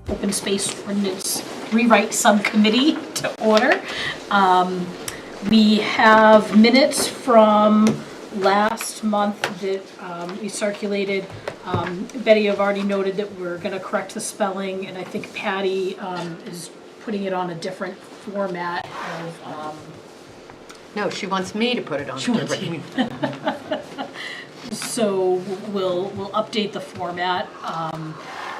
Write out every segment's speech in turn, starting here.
Open Space Ordinance Rewrite Subcommittee to order. We have minutes from last month that we circulated. Betty, you've already noted that we're going to correct the spelling, and I think Patty is putting it on a different format of. No, she wants me to put it on. So we'll update the format.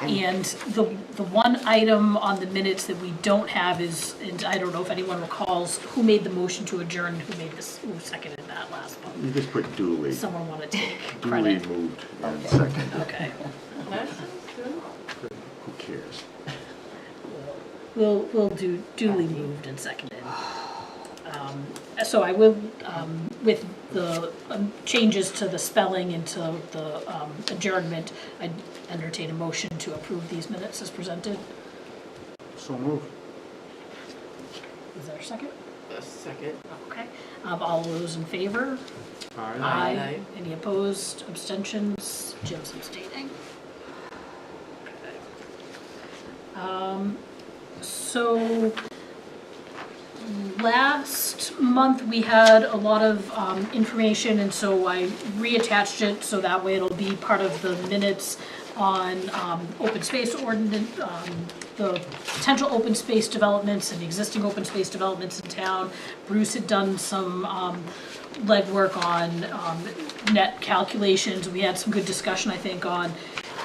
And the one item on the minutes that we don't have is, and I don't know if anyone recalls, who made the motion to adjourn, who seconded that last one? You just put duly. Someone want to take Duly credit? moved and second. Okay. Who cares? We'll do duly moved and seconded. So I will, with the changes to the spelling and to the adjournment, I'd entertain a motion to approve these minutes as presented. So moved. Is there a second? A second. Okay. All those in favor? Aye. Any opposed? Abstentions? Jim's abstaining. Okay. So last month we had a lot of information, and so I reattached it so that way it'll be part of the minutes on open space ordinance, the potential open space developments and existing open space developments in town. Bruce had done some legwork on net calculations. We had some good discussion, I think, on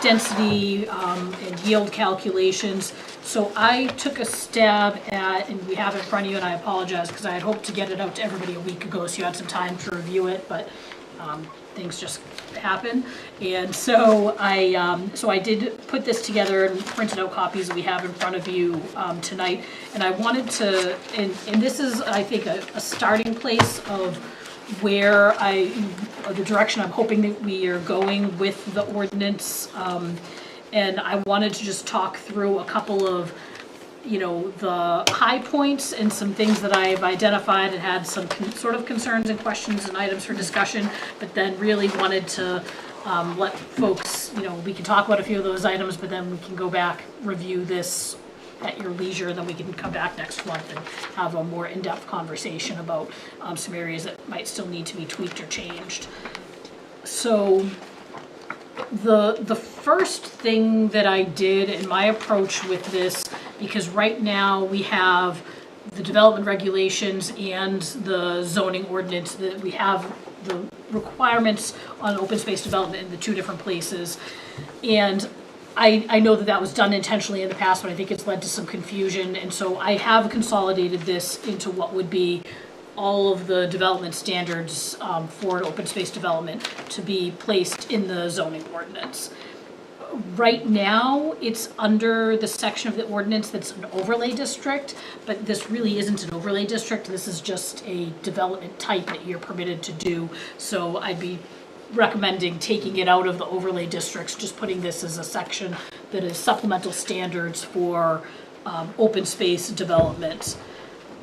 density and yield calculations. So I took a stab at, and we have it in front of you, and I apologize because I had hoped to get it out to everybody a week ago so you had some time to review it, but things just happen. And so I did put this together and printed out copies that we have in front of you tonight. And I wanted to, and this is, I think, a starting place of where the direction I'm hoping that we are going with the ordinance. And I wanted to just talk through a couple of, the high points and some things that I've identified and had some sort of concerns and questions and items for discussion, but then really wanted to let folks, we can talk about a few of those items, but then we can go back, review this at your leisure, and then we can come back next month and have a more in-depth conversation about some areas that might still need to be tweaked or changed. So the first thing that I did in my approach with this, because right now we have the development regulations and the zoning ordinance, that we have the requirements on open space development in the two different places. And I know that was done intentionally in the past, but I think it's led to some confusion. And so I have consolidated this into what would be all of the development standards for an open space development to be placed in the zoning ordinance. Right now, it's under the section of the ordinance that's an overlay district, but this really isn't an overlay district. This is just a development type that you're permitted to do. So I'd be recommending taking it out of the overlay districts, just putting this as a section that is supplemental standards for open space development.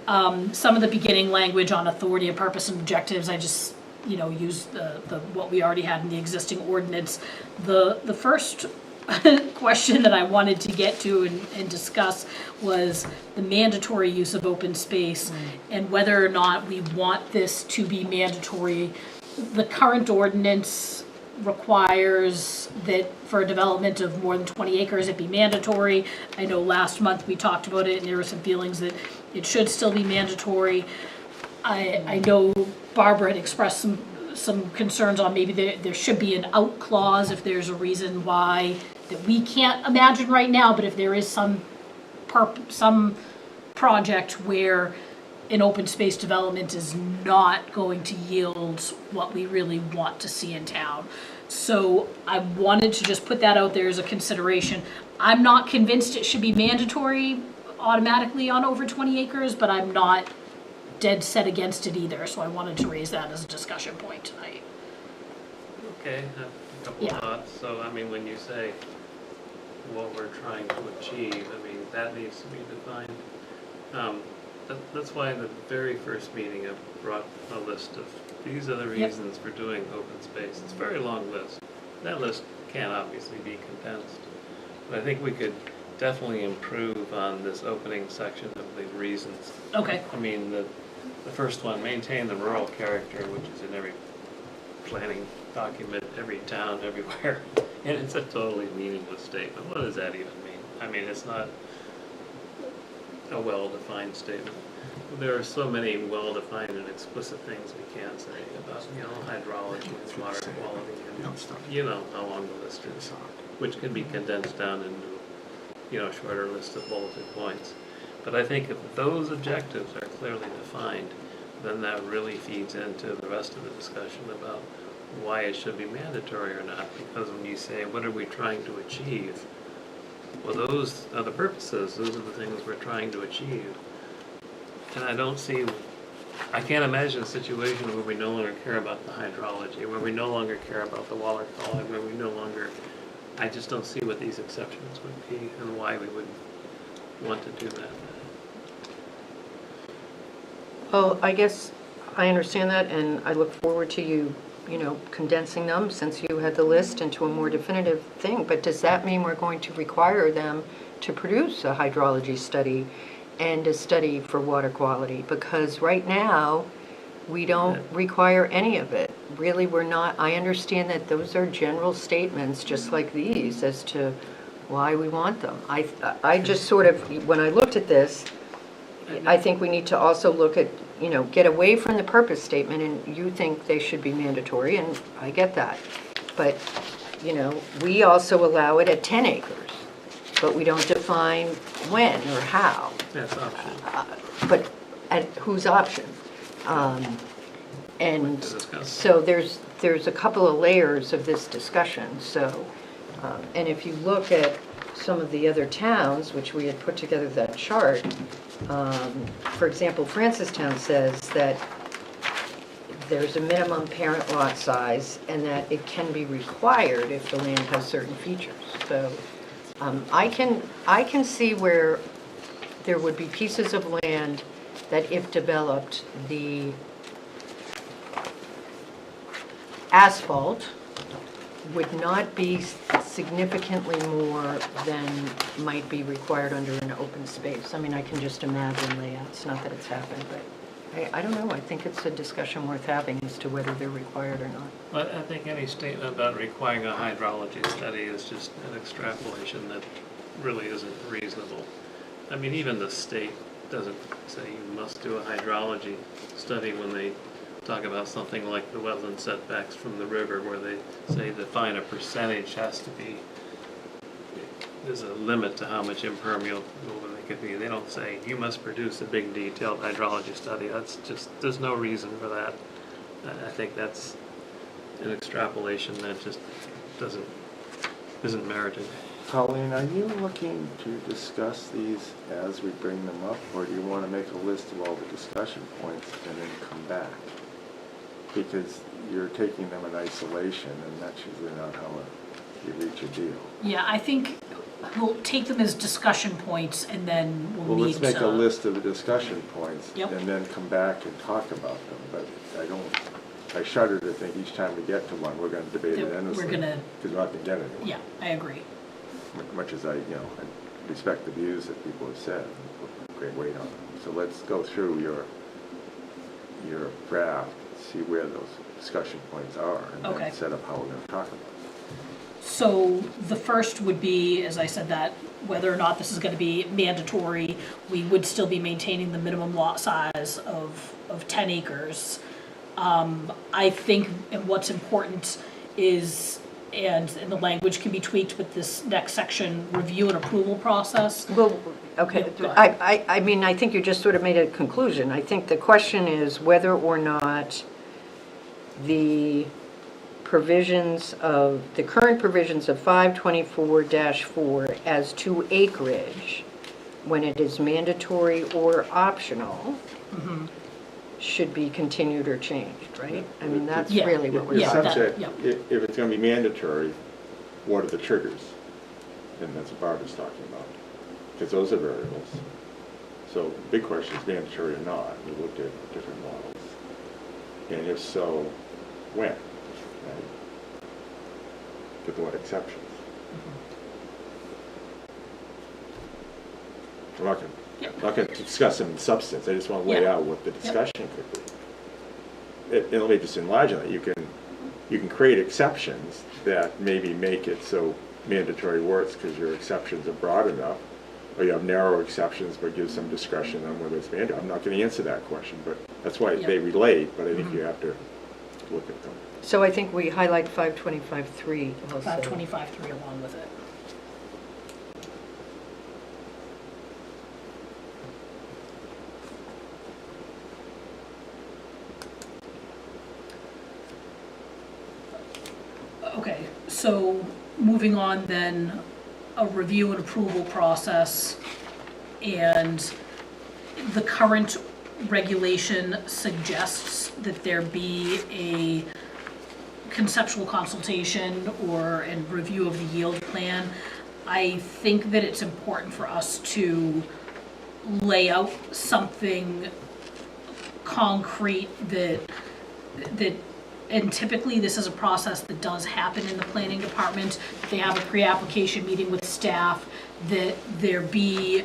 Some of the beginning language on authority and purpose and objectives, I just use the what we already had in the existing ordinance. The first question that I wanted to get to and discuss was the mandatory use of open space and whether or not we want this to be mandatory. The current ordinance requires that for a development of more than 20 acres, it be mandatory. I know last month we talked about it and there were some feelings that it should still be mandatory. I know Barbara had expressed some concerns on maybe there should be an out clause if there's a reason why that we can't imagine right now, but if there is some project where an open space development is not going to yield what we really want to see in town. So I wanted to just put that out there as a consideration. I'm not convinced it should be mandatory automatically on over 20 acres, but I'm not dead set against it either. So I wanted to raise that as a discussion point tonight. Okay, a couple of thoughts. So, when you say what we're trying to achieve, that needs to be defined. That's why in the very first meeting I brought a list of these are the reasons for doing open space. It's a very long list. That list can't obviously be condensed. But I think we could definitely improve on this opening section of the reasons. Okay, I mean, the first one, maintain the rural character, which is in every planning document, every town, everywhere. And it's a totally meaningless statement. What does that even mean? I mean, it's not a well-defined statement. There are so many well-defined and explicit things we can say about, hydrology and water quality and, how long the list is, which can be condensed down into, a shorter list of bulleted points. But I think if those objectives are clearly defined, then that really feeds into the rest of the discussion about why it should be mandatory or not. Because when you say, what are we trying to achieve? Well, those are the purposes. Those are the things we're trying to achieve. And I can't imagine a situation where we no longer care about the hydrology, where we no longer care about the water quality, where we no longer, I just don't see what these exceptions would be and why we would want to do that. Well, I guess I understand that, and I look forward to you, condensing them, since you had the list, into a more definitive thing. But does that mean we're going to require them to produce a hydrology study and a study for water quality? Because right now, we don't require any of it. Really, we're not. I understand that those are general statements, just like these, as to why we want them. I just sort of, when I looked at this, I think we need to also look at, get away from the purpose statement, and you think they should be mandatory, and I get that. But, we also allow it at 10 acres, but we don't define when or how. That's optional. But at whose option? And To discuss. so there's a couple of layers of this discussion. So, and if you look at some of the other towns, which we had put together that chart, for example, Francistown says that there's a minimum parent lot size and that it can be required if the land has certain features. So I can see where there would be pieces of land that, if developed, the asphalt would not be significantly more than might be required under an open space. I mean, I can just imagine layouts, not that it's happened, but I don't know. I think it's a discussion worth having as to whether they're required or not. But I think any statement about requiring a hydrology study is just an extrapolation that really isn't reasonable. I mean, even the state doesn't say you must do a hydrology study when they talk about something like the wetland setbacks from the river, where they say define a percentage has to be, there's a limit to how much impermeable they could be. They don't say you must produce a big detailed hydrology study. That's just, there's no reason for that. I think that's an extrapolation that just isn't merited. Colleen, are you looking to discuss these as we bring them up, or do you want to make a list of all the discussion points and then come back? Because you're taking them in isolation, and that's usually not how you reach a deal. yeah, I think we'll take them as discussion points and then we'll Well, need let's make to- a list of the discussion points Yep. and then come back and talk about them. But I shudder to think each time we get to one, we're going to debate it That endlessly. we're gonna- Because we're not going to get anywhere. Yeah, I agree. Much as I respect the views that people have said, and put great weight on them. So let's go through your draft, see where those discussion points are, and Okay. then set up how we're going to talk about it. So the first would be, as I said, that whether or not this is going to be mandatory, we would still be maintaining the minimum lot size of 10 acres. I think, and what's important is, and the language can be tweaked with this next section, review and approval process. Well, okay, Yeah, go ahead. I mean, I think you just sort of made a conclusion. I think the question is whether or not the current provisions of 524-4 as to acreage, when it is mandatory or optional, should be continued or changed, right? I mean, that's Yeah. really what we're Yeah, talking that- about. Essentially, if it's going to be mandatory, what are the triggers? And that's what Barbara's talking about, because those are variables. So big question is mandatory or not. We looked at different models. And if so, when? Right? With what exceptions? I'm not gonna discuss them in substance, I just wanna lay Yeah. out what the discussion could be. And let me just enlarge on that, you can create exceptions that maybe make it so mandatory works because your exceptions are broad enough, or you have narrow exceptions but give some discretion on whether it's mandatory. I'm not gonna answer that question, but that's why Yeah. they relate, but I think you have to look at them. So I think we highlight 525.3 also. 525.3 along with it. Okay, so moving on then, a review and approval process, and the current regulation suggests that there be a conceptual consultation and review of the yield plan. I think that it's important for us to lay out something concrete and typically this is a process that does happen in the planning department. They have a pre-application meeting with staff, that there be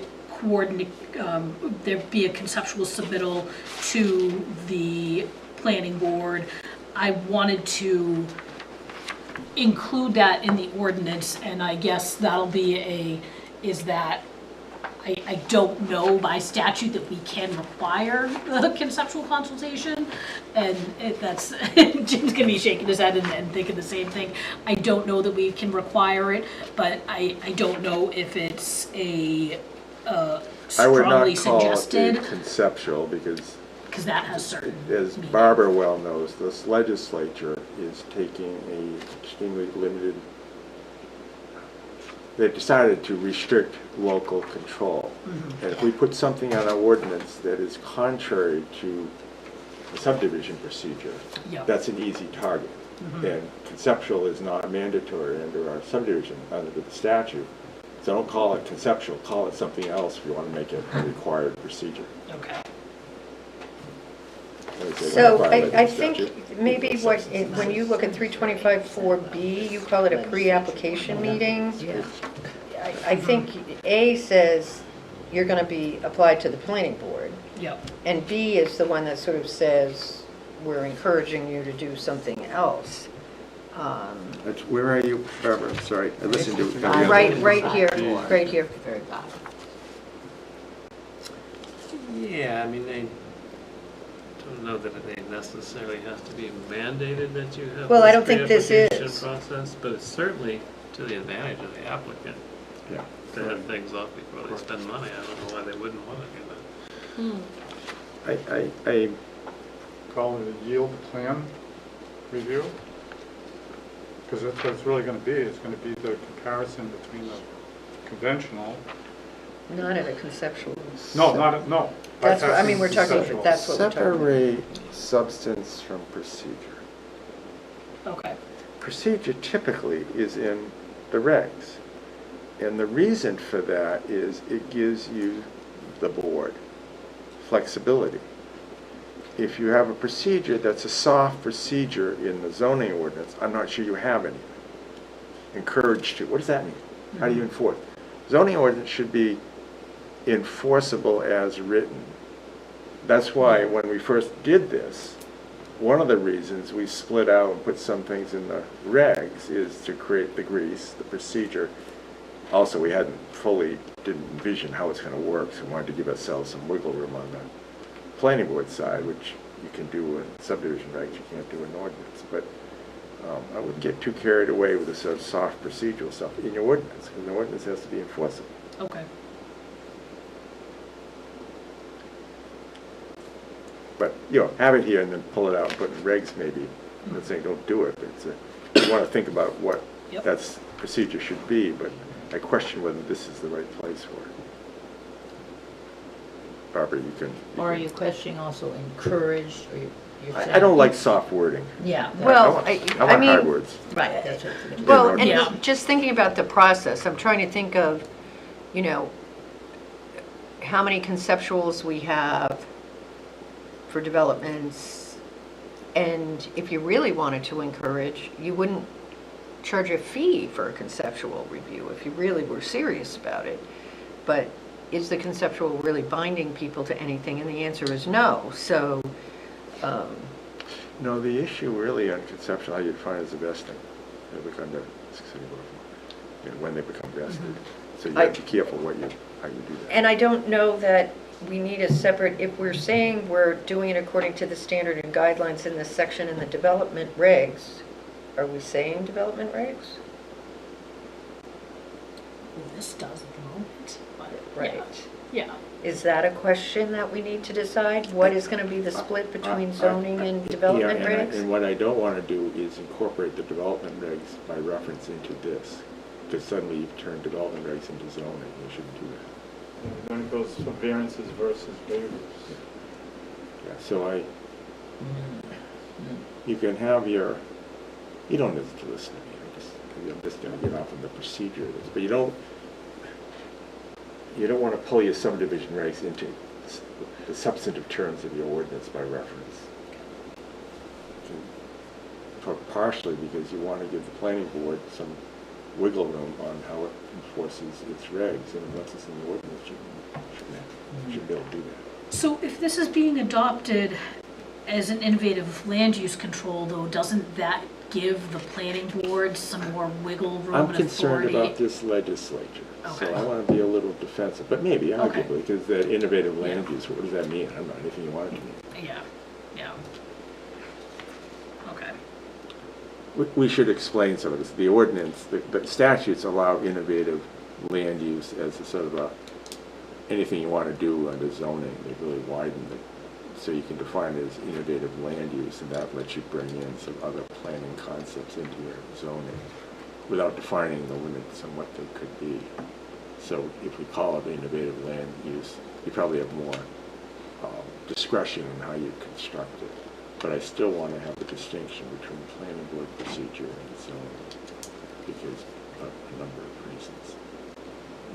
a conceptual submittal to the planning board. I wanted to include that in the ordinance, and I guess that'll be I don't know by statute that we can require a conceptual consultation, and that's, Jim's gonna be shaking his head and thinking the same thing. I don't know that we can require it, but I don't know if it's I would strongly not call suggested, it a conceptual because, because that has certain as meaning. Barbara well knows, this legislature is taking a extremely limited, they've decided to restrict local control. And if we put something on our ordinance that is contrary to the subdivision procedure, Yep. that's an easy target. And conceptual is not mandatory under our subdivision, under the statute. So don't call it conceptual, call it something else if you want to make it a required procedure. Okay. So I think maybe when you look at 325.4B, you call it a pre-application meeting. Yeah. I think A says you're going to be applied to the planning board, Yep. and B is the one that sort of says we're encouraging you to do something else. Where are you, Barbara? I'm sorry, I listened to. Right here, right here. Very bad. Yeah, I mean, they don't know that they necessarily have to be mandated that you have. Well, I this don't think this pre-application is. process, but it's certainly to the advantage of the applicant Yeah. to have things off before they spend money. I don't know why they wouldn't want to do that. I Call it a yield plan review? Because that's what it's really going to be. It's going to be the comparison between the conventional. Not at a conceptual. No. That's what, I mean, Bypassing we're talking, conceptual. that's what we're talking about. separate substance from procedure. Okay. Procedure typically is in the regs. And the reason for that is it gives you, the board, flexibility. If you have a procedure that's a soft procedure in the zoning ordinance, I'm not sure you have any. Encouraged to, what does that mean? How do you enforce? Zoning ordinance should be enforceable as written. That's why when we first did this, one of the reasons we split out and put some things in the regs is to create the grease, the procedure. Also, we didn't envision how it's going to work, so we wanted to give ourselves some wiggle room on the planning board side, which you can do in subdivision regs, you can't do in ordinance. But I wouldn't get too carried away with the sort of soft procedural stuff in your ordinance, because the ordinance has to be enforceable. Okay. But, have it here and then pull it out and put it in regs maybe. I'm not saying don't do it, but you want to think about what Yep. that procedure should be, but I question whether this is the right place for it. Barbara, you can. Or are you questioning also encouraged, or you're saying? I don't like soft wording. Yeah. Well, I I want mean- hard words. Right, that's what. Well, Yeah. and just thinking about the process, I'm trying to think of, how many conceptuals we have for developments. And if you really wanted to encourage, you wouldn't charge a fee for a conceptual review if you really were serious about it. But is the conceptual really binding people to anything? And the answer is no. So, No, the issue really on conceptual, how you define is the vesting. They become the, when they become vested. So you have to be careful how you do that. and I don't know that we need a separate, if we're saying we're doing it according to the standard and guidelines in this section in the development regs, are we saying development regs? This does at the moment, but, Right. yeah. Is that a question that we need to decide? What is going to be the split between zoning and development Yeah, regs? and what I don't want to do is incorporate the development regs by reference into this, because suddenly you've turned development regs into zoning. You shouldn't do that. Then it goes for variances versus waivers. Yeah, so you can have your, you don't need to listen to me, I'm just going to get off on the procedure of this, but you don't want to pull your subdivision regs into the substantive terms of your ordinance by reference. Partially because you want to give the planning board some wiggle room on how it enforces its regs, and unless it's in the ordinance, you shouldn't be able to do that. So if this is being adopted as an innovative land use control, though, doesn't that give the planning board some more wiggle room I'm and concerned authority? about this legislature, so Okay. I want to be a little defensive, but maybe Okay. arguably, because the innovative land use, what does that mean? I don't know, anything you want it to mean. Yeah. Okay. We should explain some of this. The ordinance, the statutes allow innovative land use as a sort of anything you want to do under zoning. They really widen it, so you can define it as innovative land use, and that lets you bring in some other planning concepts into your zoning without defining the limits on what they could be. So if we call it innovative land use, you probably have more discretion in how you construct it. But I still want to have a distinction between planning board procedure and zoning because of a number of reasons.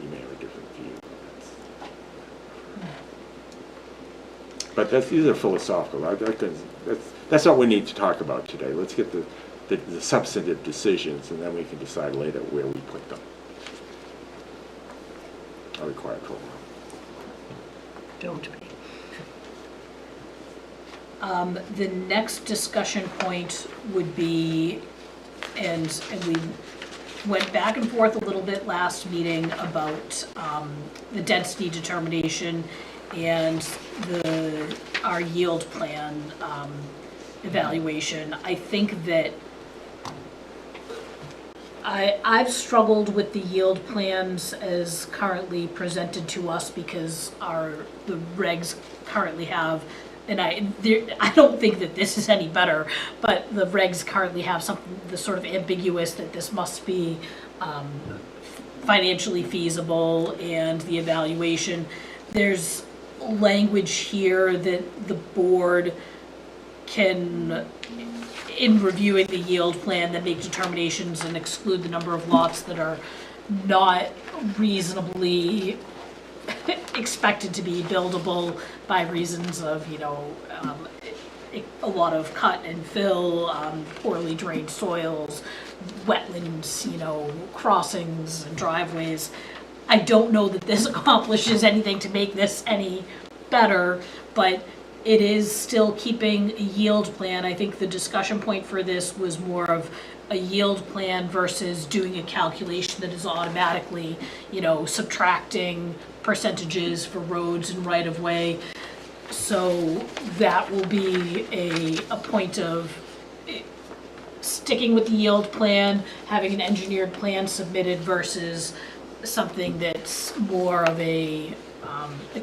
You may have a different view. But these are philosophical. That's what we need to talk about today. Let's get the substantive decisions, and then we can decide later where we put them. I require approval. Don't be. The next discussion point would be, and we went back and forth a little bit last meeting about the density determination and our yield plan evaluation. I think that I've struggled with the yield plans as currently presented to us because the regs currently have, and I don't think that this is any better, but the regs currently have something that's sort of ambiguous that this must be financially feasible, and the evaluation. There's language here that the board can, in reviewing the yield plan, then make determinations and exclude the number of lots that are not reasonably expected to be buildable by reasons of, a lot of cut and fill, poorly drained soils, wetlands, crossings and driveways. I don't know that this accomplishes anything to make this any better, but it is still keeping a yield plan. I think the discussion point for this was more of a yield plan versus doing a calculation that is automatically, subtracting percentages for roads and right-of-way. So that will be a point of sticking with the yield plan, having an engineered plan submitted versus something that's more of a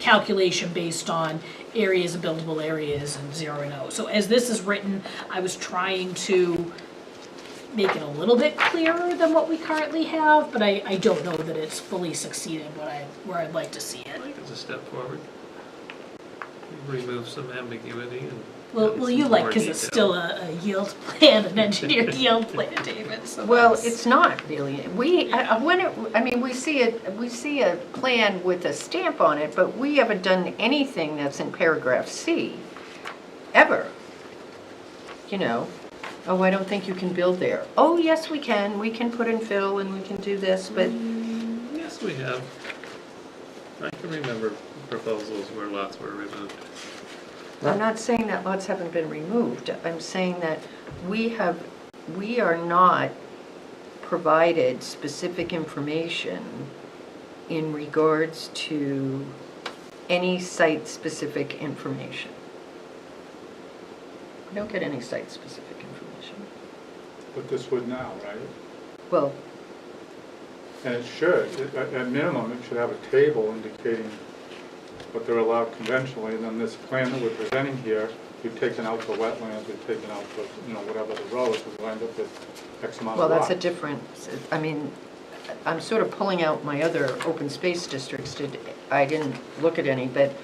calculation based on areas of buildable areas and 0 and 0. So as this is written, I was trying to make it a little bit clearer than what we currently have, but I don't know that it's fully succeeded where I'd like to see it. I think it's a step forward. Remove some ambiguity and. Well, you some like, more because it's detail. still a yield plan, an engineered yield plan, David, so Well, that's- it's not really. We see a plan with a stamp on it, but we haven't done anything that's in paragraph C, ever. Oh, I don't think you can build there. Oh, yes, we can. We can put in fill and we can do this, but Yes, we have. I can remember proposals where lots were removed. I'm not saying that lots haven't been removed. I'm saying that we are not provided specific information in regards to any site-specific information. We don't get any site-specific information. But this would now, right? Well, And it should, at minimum, it should have a table indicating what they're allowed conventionally, and then this plan that we're presenting here, we've taken out the wetlands, we've taken out the, whatever the roads, we'll end up with X amount well, of that's lots. a different, I mean, I'm sort of pulling out my other open space districts. I didn't look at any, but,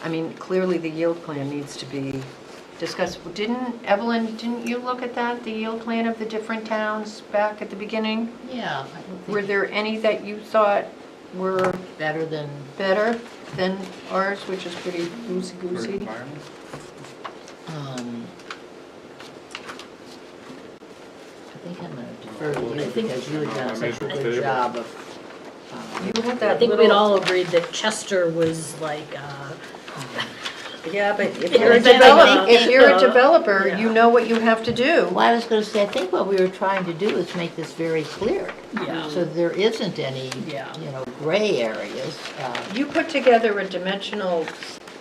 I mean, clearly the yield plan needs to be discussed. Evelyn, didn't you look at that, the yield plan of the different towns back at the beginning? Yeah, I don't Were think there any that you thought were better than, better than ours, which is pretty For loosey-goosey? environment. I think I'm gonna defer to you. I think as you had done such a I made the good table. job of, You had I that think we'd little- all agreed that Chester was like, Yeah, but if Yeah, you're a but I think- if you're a developer, Yeah. you know what you have to do. well, I was gonna say, I think what we were trying to do is make this very clear. yeah, So there isn't any, Yeah. gray areas. You put together a dimensional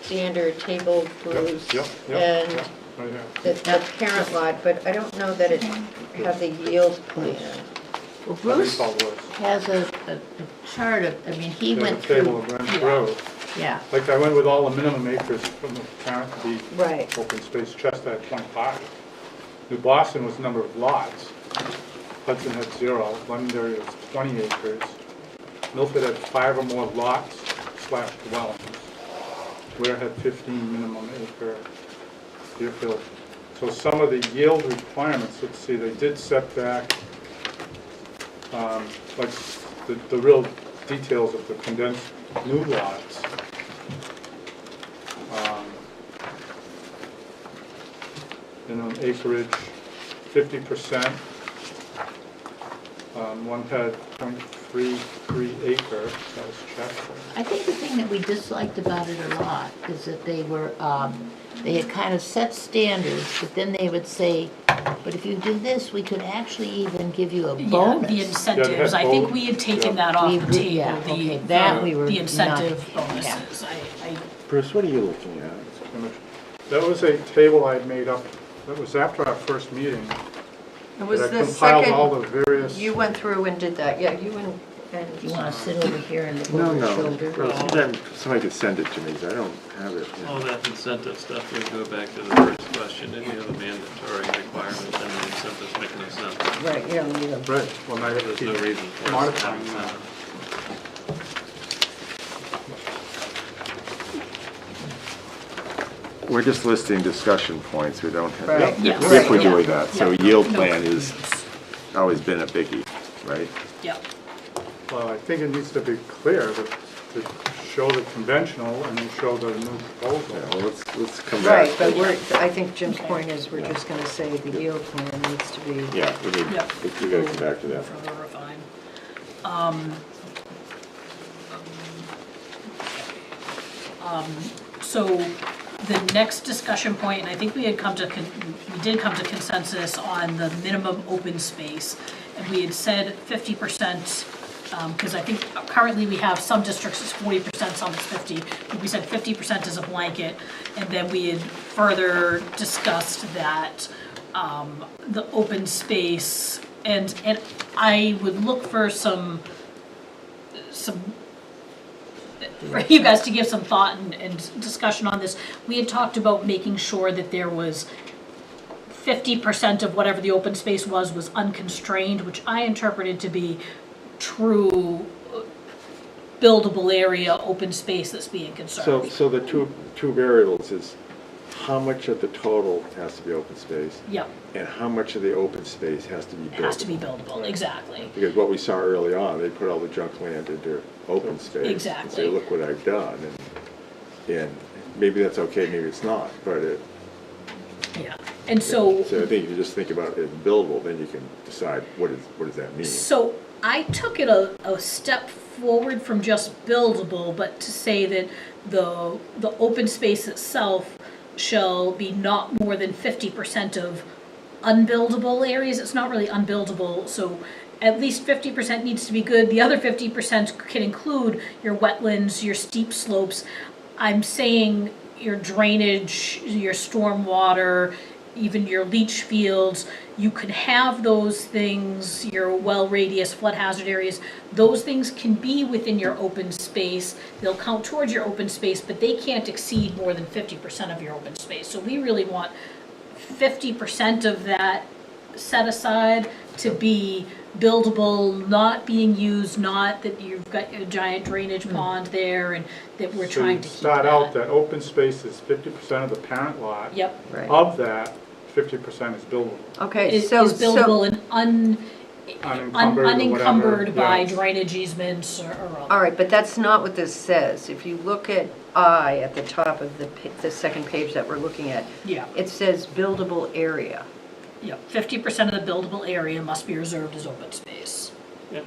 standard table, Bruce, Yep, and yep, right here. the parent lot, but I don't know that it had the yield plan. Well, I Bruce think all was. has a chart of, I mean, he There's went a table through, of Grange Road. yeah. Like I went with all the minimum acres from the parent to be Right. open space, Chester had 25. New Boston was number of lots. Hudson had 0, Londonderry was 20 acres. Milford had 5 or more lots / dwellings. Ware had 15 minimum acre. Deerfield. So some of the yield requirements, let's see, they did set back, like the real details of the condensed new lots. Acreage, 50%. One had 0.33 acre, that was Chester. I think the thing that we disliked about it a lot is that they were, they had kind of set standards, but then they would say, but if you do this, we could actually even give you a yeah, bonus. the incentives, I think we had taken that off the table, Yeah, the, okay, that we were the incentive not- bonuses, Bruce, what are you looking at? That was a table I had made up, that was after our first meeting. It was that I the compiled all second, the various. you went through and did that, yeah, you and You wanna sit over here and look No, over your no, shoulder? Bruce, sometimes somebody could send it to me, 'cause I don't have it. All that incentive stuff would go back to the first question. If you have a mandatory requirement, then the incentives make no sense. right, you don't need them. Right, well, now you have There's to no keep reason for us to have modifying that. incentives. We're just listing discussion points, we don't have, Right. Yes. if we're Right. doing that. So Yeah. yield No. plan is always been a biggie, right? yeah, Well, I think it needs to be clear to show the conventional and then show the new proposal. Yeah, well, let's come back. Right, but I think Jim's point is we're just gonna say the yield plan needs to be. Yeah, we need, Yeah. we gotta come back to that. further refine. So the next discussion point, and I think we had come to, we did come to consensus on the minimum open space. And we had said 50%, because I think currently we have some districts it's 40%, some it's 50. But we said 50% is a blanket. And then we had further discussed that the open space, and I would look for some for you guys to give some thought and discussion on this. We had talked about making sure that there was 50% of whatever the open space was unconstrained, which I interpreted to be true buildable area, open space that's being conserved. So the two variables is how much of the total has to be open space Yep, and how much of the open space has to be it built. has to be buildable, exactly. Because what we saw early on, they put all the junk land into open space. And Exactly. say, look what I've done. And maybe that's okay, maybe it's not, but Yeah, And so, So I think if you just think about it as buildable, then you can decide what does that mean? so I took it a step forward from just buildable, but to say that the open space itself shall be not more than 50% of unbuildable areas. It's not really unbuildable, so at least 50% needs to be good. The other 50% can include your wetlands, your steep slopes. I'm saying your drainage, your stormwater, even your leach fields. You could have those things, your well radius, flood hazard areas. Those things can be within your open space. They'll count towards your open space, but they can't exceed more than 50% of your open space. So we really want 50% of that set aside to be buildable, not being used, not that you've got a giant drainage pond there and that we're So trying you to keep start out that. that open space is 50% of the parent lot. Yep, Right. Of that, 50% is buildable. Okay, is so, buildable and Unencumbered or unencumbered whatever, by yeah. drainage easements or all right, but that's not what this says. If you look at I at the top of the second page that we're looking at, Yeah, it says buildable area. yeah, 50% of the buildable area must be reserved as open space. Yep.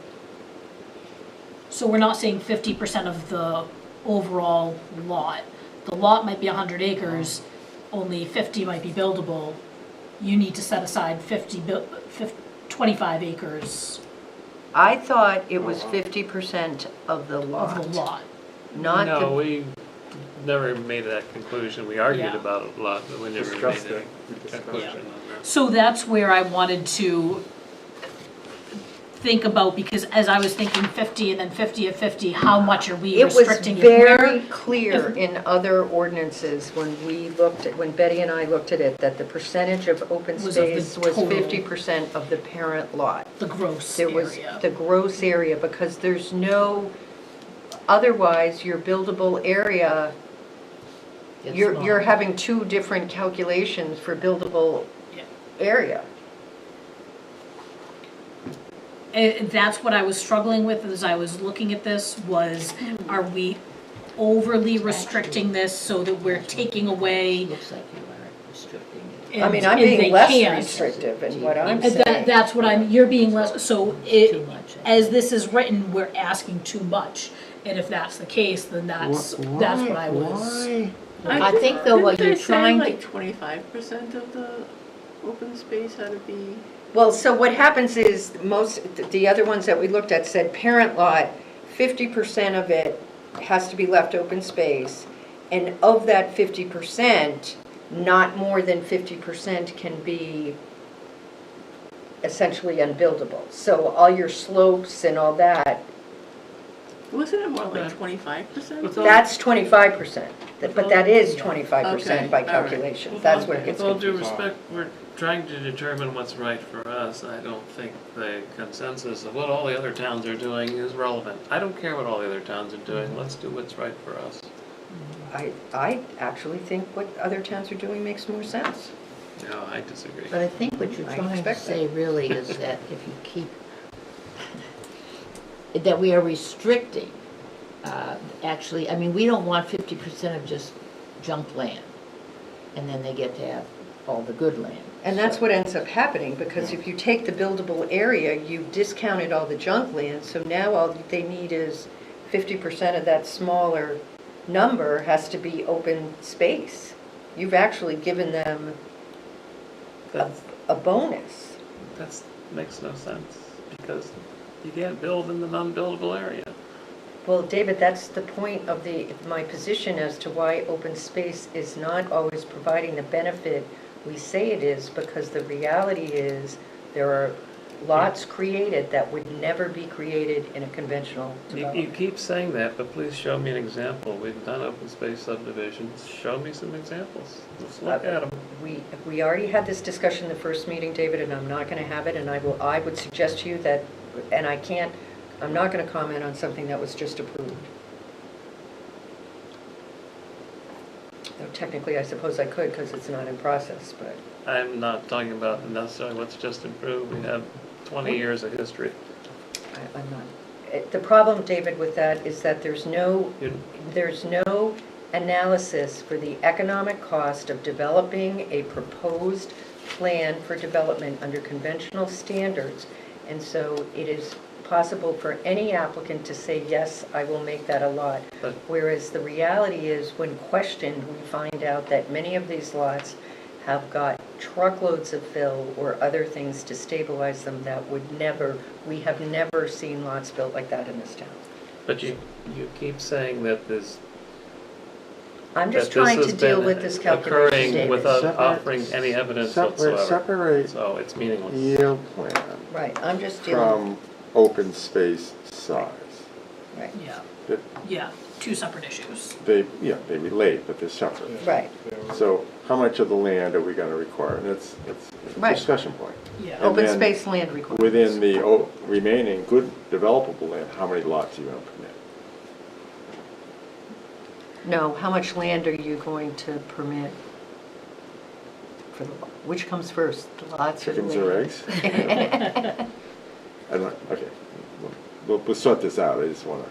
So we're not saying 50% of the overall lot. The lot might be 100 acres, only 50 might be buildable. You need to set aside 25 acres I thought it was Oh, wow. 50% of the lot. of the lot. Not No, the, we never made that conclusion. We argued Yeah. about it a lot, but we never made Discussed any it. We discussed conclusion it. on that. So that's where I wanted to think about, because as I was thinking 50 and then 50 of 50, how much are we it was restricting it? very Where- clear in other ordinances when Betty and I looked at it, that the percentage of open Was of the space was total. 50% of the parent lot. The gross There was area. the gross area, because there's no, otherwise your buildable area, It's you're not. having two different calculations for buildable Yeah. area. And that's what I was struggling with as I was looking at this, was are we overly restricting this so that we're taking away? Looks like you are restricting it. I mean, I'm and they being less can't. restrictive in what I'm And saying. that's what you're being less, so Too much. as this is written, we're asking too much. And if that's the case, then that's what I was. I think though what you're trying to, Like 25% of the open space had to be, Well, so what happens is, the other ones that we looked at said parent lot, 50% of it has to be left open space, and of that 50%, not more than 50% can be essentially unbuildable. So all your slopes and all that, wasn't it more like Okay. 25%? With all- that's 25%. But that is 25% by Okay, all right. calculation. That's where it gets With all due confusing. respect, we're trying to determine what's right for us. I don't think the consensus of what all the other towns are doing is relevant. I don't care what all the other towns are doing. Let's do what's right for us. I actually think what other towns are doing makes more sense. No, I disagree. but I think what you're I trying to expect say really is that if you keep, that we are restricting, actually, I mean, we don't want 50% of just junk land, and then they get to have all the good land. And that's So- what ends up happening, because if you take the buildable area, you've discounted all the junk land, so now all they need is 50% of that smaller number has to be open space. You've actually given them a bonus. That makes no sense, because you can't build in the non-buildable area. Well, David, that's the point of my position as to why open space is not always providing the benefit we say it is, because the reality is there are lots created that would never be created in a conventional You development. keep saying that, but please show me an example. We've done open space subdivisions. Show me some examples. Let's look at them. We already had this discussion the first meeting, David, and I'm not going to have it, and I would suggest to you that, and I'm not going to comment on something that was just approved. Though technically, I suppose I could, because it's not in process, but. I'm not talking about necessarily what's just improved. We have 20 years of history. I'm not. The problem, David, with that is that there's no analysis for the economic cost of developing a proposed plan for development under conventional standards, and so it is possible for any applicant to say, yes, I will make that a lot. But- Whereas the reality is, when questioned, we find out that many of these lots have got truckloads of fill or other things to stabilize them that would never, we have never seen lots built like that in this town. But you keep saying that I'm that just this trying to has deal been with this calculation, occurring David. without Separate- offering any evidence whatsoever. Separate So it's meaningless. yield plan Right, I'm just dealing, from open space size. right, Yeah, That yeah, two separate issues. they relate, but they're separate. right. So how much of the land are we gonna require? And it's a Right. discussion point. Yeah. And Open then space land requirements. Within the remaining good developable land, how many lots are you gonna permit? No, how much land are you going to permit for the, which comes first, the lots or the Chickens land? or eggs? I don't, okay, we'll sort this out. I just wanna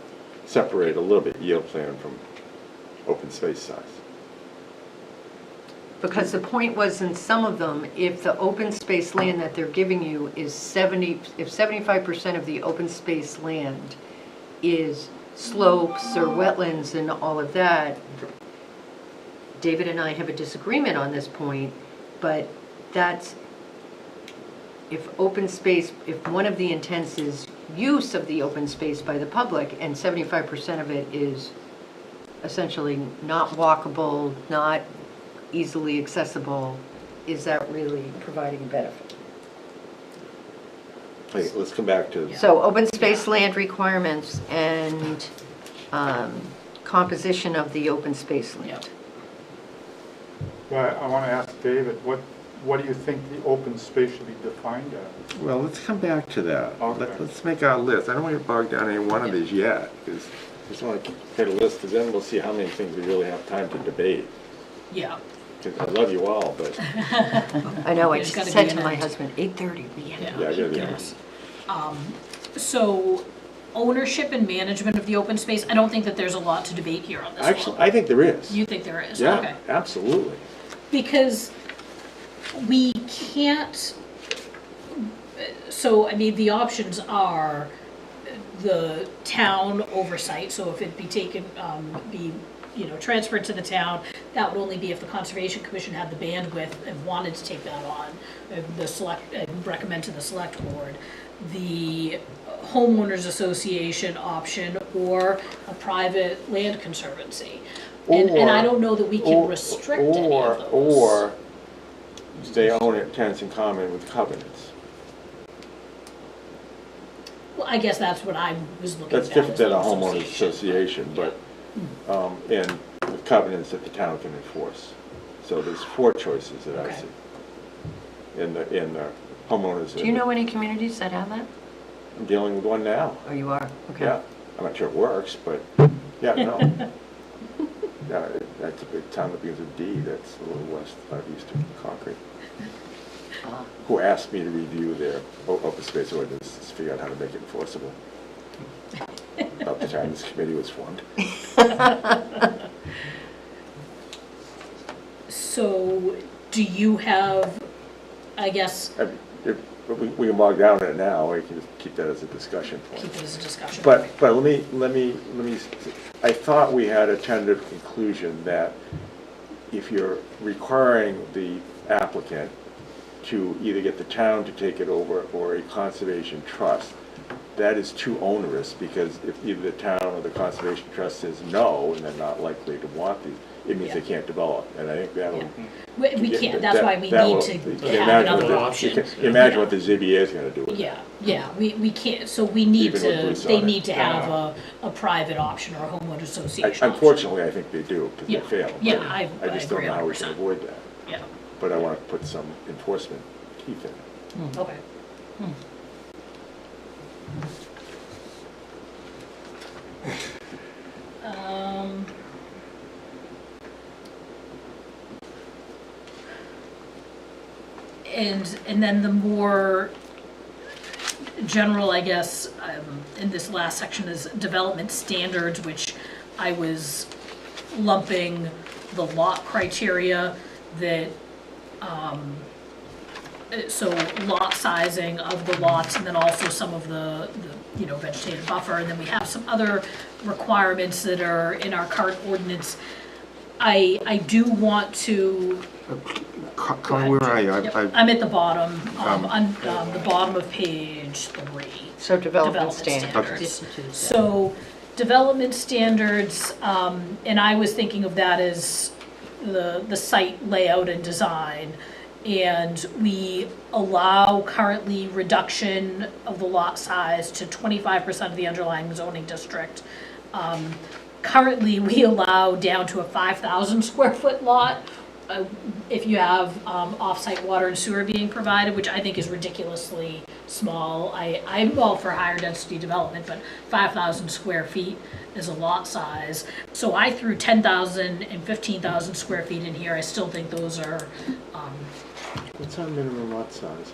separate a little bit yield plan from open space size. Because the point was, in some of them, if the open space land that they're giving you is 70, if 75% of the open space land is slopes or wetlands and all of that, David and I have a disagreement on this point, but that's, if open space, if one of the intents is use of the open space by the public, and 75% of it is essentially not walkable, not easily accessible, is that really providing a benefit? Okay, let's come back to, So open space land requirements and composition of the open space land. Well, I want to ask David, what do you think the open space should be defined as? well, let's come back to that. Okay. Let's make our list. I don't want to bog down any one of these yet, because I just want to get a list, because then we'll see how many things we really have time to debate. Yeah, 'Cause I love you all, but I know, I There's just gotta said be to an my end. husband, 8:30, we end. yeah. Yeah, I gotta be Yes. So ownership and management of the open space, I don't think that there's a lot to debate here on this actually, one. I think there is. You think there is? Okay. Yeah, absolutely. Because we can't, so, I mean, the options are the town oversight, so if it be taken, transferred to the town, that would only be if the Conservation Commission had the bandwidth and wanted to take that on, recommend to the select board. The homeowners association option or a private land conservancy. And I don't know that we can restrict any of those. Or they own it tenants in common with covenants. Well, I guess that's what I was looking at. That's different than a as an homeowners association, but, and with covenants that the town can enforce. So there's four choices that I Okay. see in the homeowners. Do you know any communities that have that? I'm dealing with one now. Oh, you are? Okay. Yeah, I'm not sure it works, but, yeah, no. Yeah, that's a big town that begins with D, that's a little west of eastern Concord, who asked me to review their open space ordinance to figure out how to make it enforceable. About the time this committee was formed. So, do you have, I guess, We can bog down in it now, we can just keep that as a discussion point. keep it as a discussion? But let me, I thought we had a tentative conclusion that if you're requiring the applicant to either get the town to take it over or a conservation trust, that is too onerous, because if either the town or the conservation trust says no, and they're not likely to want these, it means they Yeah. can't develop, and I think that'll. We can't, that's why we that need will- to you can have imagine another what the- option. You can imagine Yeah. what the ZBA is gonna do with it. Yeah, we can't, so we need Even with to, Bruce they on it. need to have a private option or a homeowner association option. Unfortunately, I think they do, because Yeah. they fail. Yeah, but I just don't agree know how we can 100%. avoid that, Yeah, but I want to put some enforcement teeth in it. okay. Um, and then the more general, I guess, in this last section is development standards, which I was lumping the lot criteria that, so lot sizing of the lots, and then also some of the vegetative buffer, and then we have some other requirements that are in our current ordinance. I do want to. Colin, where are you? Yep, I'm at the bottom, on the bottom of page 3. So development Development standards. So, development standards, and I was thinking of that as the site layout and design. And we allow currently reduction of the lot size to 25% of the underlying zoning district. Currently, we allow down to a 5,000 square foot lot if you have off-site water and sewer being provided, which I think is ridiculously small. I'm all for higher density development, but 5,000 square feet is a lot size. So I threw 10,000 and 15,000 square feet in here. I still think those are, What's our minimum lot size?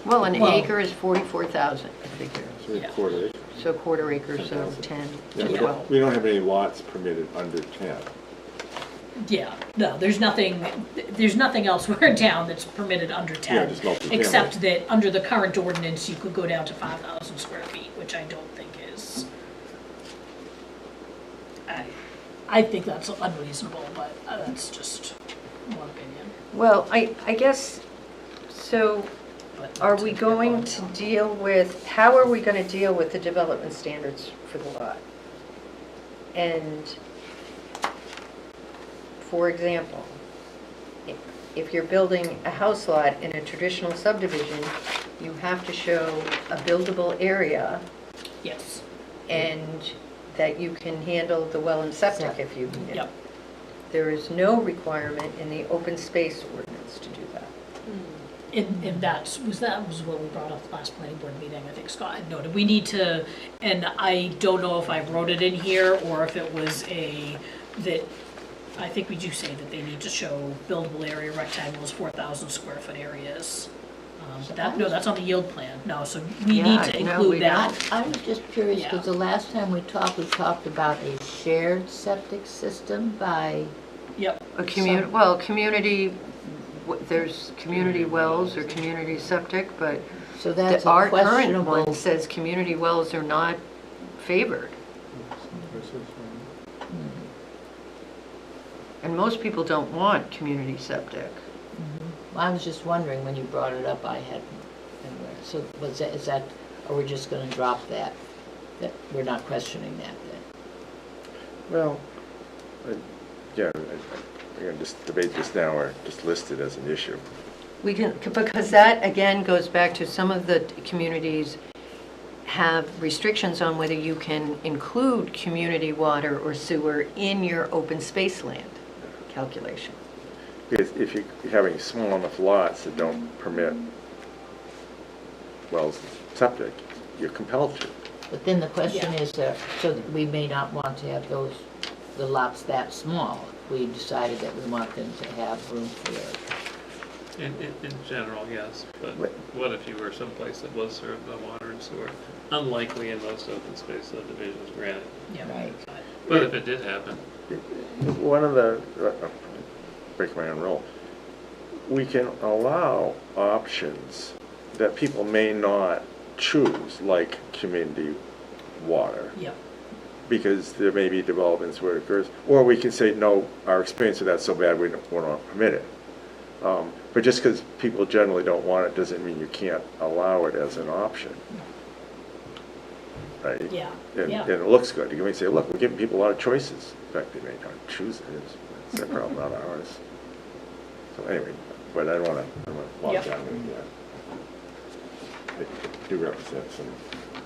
Well, an Well- acre is 44,000, I figure. So Yeah. a quarter acre. So a quarter acre, so 10 Yeah, to we 12. don't- we don't have any lots permitted under 10. yeah, no, there's nothing elsewhere in town that's permitted under 10. Yeah, just multifamily. Except that under the current ordinance, you could go down to 5,000 square feet, which I don't think is, I think that's unreasonable, but that's just one opinion. Well, I guess, so But are to we get going bogged to down. deal with, how are we going to deal with the development standards for the lot? And, for example, if you're building a house lot in a traditional subdivision, you have to show a buildable area Yes, and that you can handle the well and septic if you need it. yep. There is no requirement in the open space ordinance to do that. And that was what we brought up last planning board meeting, I think Scott had noted. We need to, and I don't know if I wrote it in here or if it was that, I think we do say that they need to show buildable area rectangles, 4,000 square foot areas. That's on the yield plan, no, so we need Yeah, to no, include we that. I was just curious, Yeah. because the last time we talked about a shared septic system by, Yep, A community, there's community wells or community septic, but so that's our a current questionable. one says community wells are not favored. And most people don't want community septic. I was just wondering, when you brought it up, I hadn't been aware. So is that, or we're just gonna drop that? That, we're not questioning that then? Well, again, we're going to just debate this now or just list it as an issue. We can, because that, again, goes back to some of the communities have restrictions on whether you can include community water or sewer in your open space land calculation. Because if you're having small enough lots that don't permit wells and septic, you're compelled to. But then the question Yeah. is, so that we may not want to have the lots that small. If we decided that we want them to have room for their, In general, yes, but Right. what if you were someplace that was served by water and sewer? Unlikely in most open space subdivisions, granted, yep. right? but if it did happen, One of the, break my own rule, we can allow options that people may not choose, like community water, Yep, because there may be developments where it occurs, or we can say, no, our experience of that's so bad, we don't want to permit it. But just because people generally don't want it doesn't mean you can't allow it as an option. Right? yeah, And yeah. it looks good. You may say, look, we're giving people a lot of choices. In fact, they may not choose it. It's their problem, not ours. So anyway, but I don't want to walk Yep. down with that. I do represent some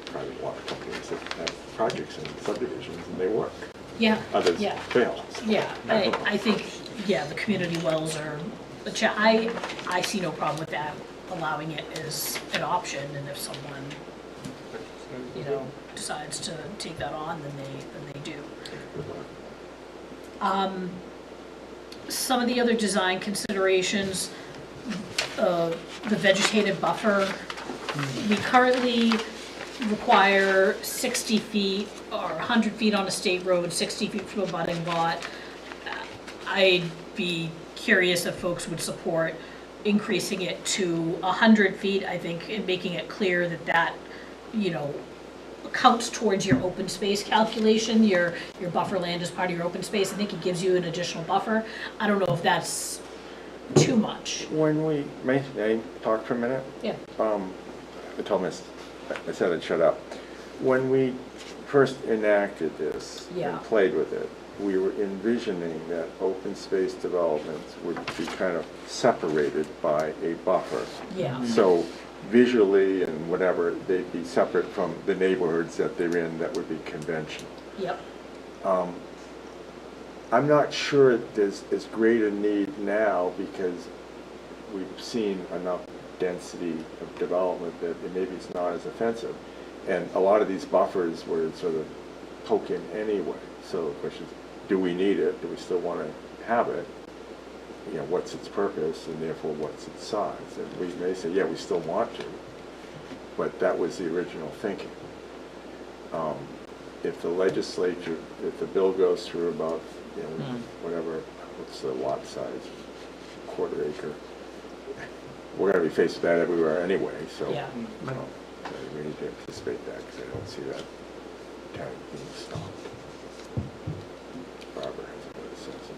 private water companies that have projects and subdivisions, and they work. Yeah, Others yeah. fail. Yeah, I think, yeah, the community wells are, I see no problem with that, allowing it as an option, and if someone, decides to take that on, then they do. Some of the other design considerations, the vegetative buffer, we currently require 60 feet or 100 feet on a state road, 60 feet from a budding lot. I'd be curious if folks would support increasing it to 100 feet, I think, and making it clear that that, you know, counts towards your open space calculation, your buffer land is part of your open space. I think it gives you an additional buffer. I don't know if that's too much. When we, may I talk for a minute? Yeah. I told Miss, I said I'd shut up. When we first enacted this Yeah. and played with it, we were envisioning that open space developments would be kind of separated by a buffer. Yeah. So visually and whatever, they'd be separate from the neighborhoods that they're in that would be conventional. Yep. I'm not sure there's as great a need now because we've seen enough density of development that maybe it's not as offensive. And a lot of these buffers were sort of token anyway. So the question is, do we need it? Do we still want to have it? You know, what's its purpose and therefore what's its size? And we may say, yeah, we still want to, but that was the original thinking. If the legislature, if the bill goes through about, you know, whatever, what's the lot size, quarter acre, we're going to be faced with that everywhere anyway, so Yeah. we need to anticipate that because I don't see that town being stopped. Barbara has a good sense of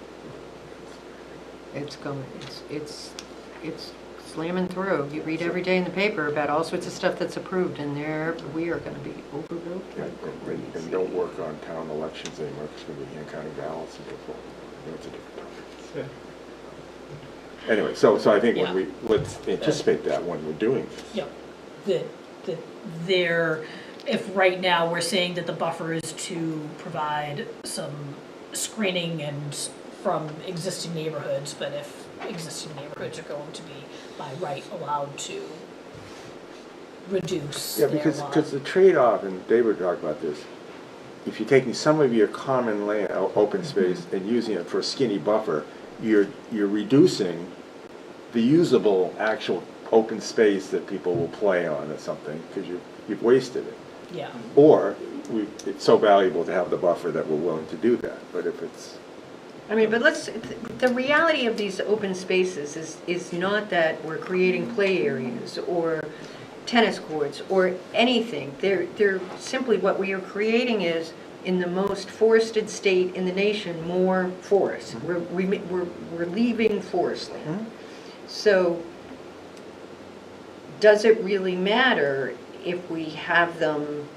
It's going, it's slamming through. You read every day in the paper about all sorts of stuff that's approved, and there, we are gonna be overbuilt. And don't work on town elections anymore, because it's going to be hand counting ballots and so forth. That's a different topic. Anyway, so I think when Yeah. let's anticipate that when we're doing this. Yep. That there, if right now we're saying that the buffer is to provide some screening and from existing neighborhoods, but if existing neighborhoods are going to be by right allowed to reduce Yeah, their because lot. the trade-off, and David talked about this, if you're taking some of your common land, open space, and using it for a skinny buffer, you're reducing the usable actual open space that people will play on or something, because you've wasted it. Yeah, Or it's so valuable to have the buffer that we're willing to do that, but if it's, I mean, but the reality of these open spaces is not that we're creating play areas or tennis courts or anything. They're simply, what we are creating is, in the most forested state in the nation, more forest. We're leaving forest land. So does it really matter if we have them,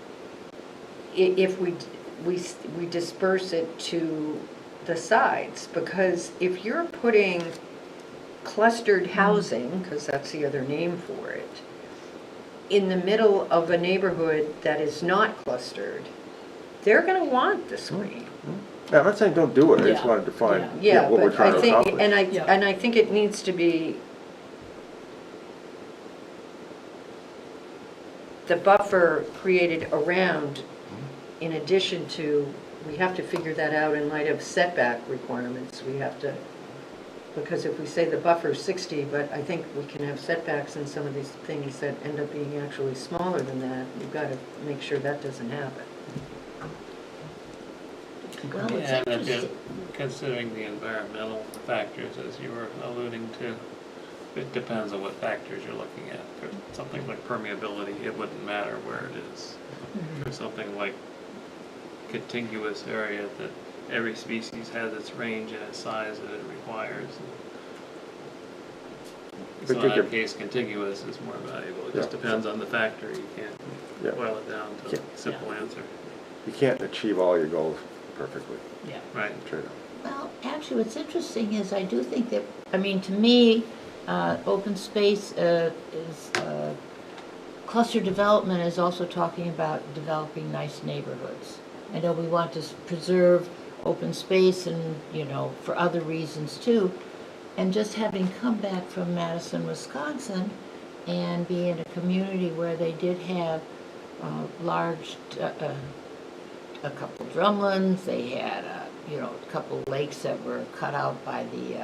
if we disperse it to the sides? Because if you're putting clustered housing, because that's the other name for it, in the middle of a neighborhood that is not clustered, they're going to want the screen. I'm not saying don't do it, I just Yeah. wanted to find Yeah, what we're but trying I to think, accomplish. and I think it needs to be, the buffer created around, in addition to, we have to figure that out in light of setback requirements. We have to, because if we say the buffer is 60, but I think we can have setbacks in some of these things that end up being actually smaller than that, we've got to make sure that doesn't happen. Well, it's And if interesting. you're considering the environmental factors, as you were alluding to, it depends on what factors you're looking at. For something like permeability, it wouldn't matter where it is. For something like contiguous area, that every species has its range and its size that it requires. So But in you that could- case, contiguous is more valuable. It just Yeah. depends on the factor. You can't Yeah. boil it down to Yeah. a simple answer. You can't achieve all your goals perfectly, yeah. Right. trade-off. Well, actually, what's interesting is I do think that, I mean, to me, open space is, cluster development is also talking about developing nice neighborhoods. I know we want to preserve open space and, you know, for other reasons too. And just having come back from Madison, Wisconsin, and be in a community where they did have large, a couple drumlins, they had, you know, a couple lakes that were cut out by the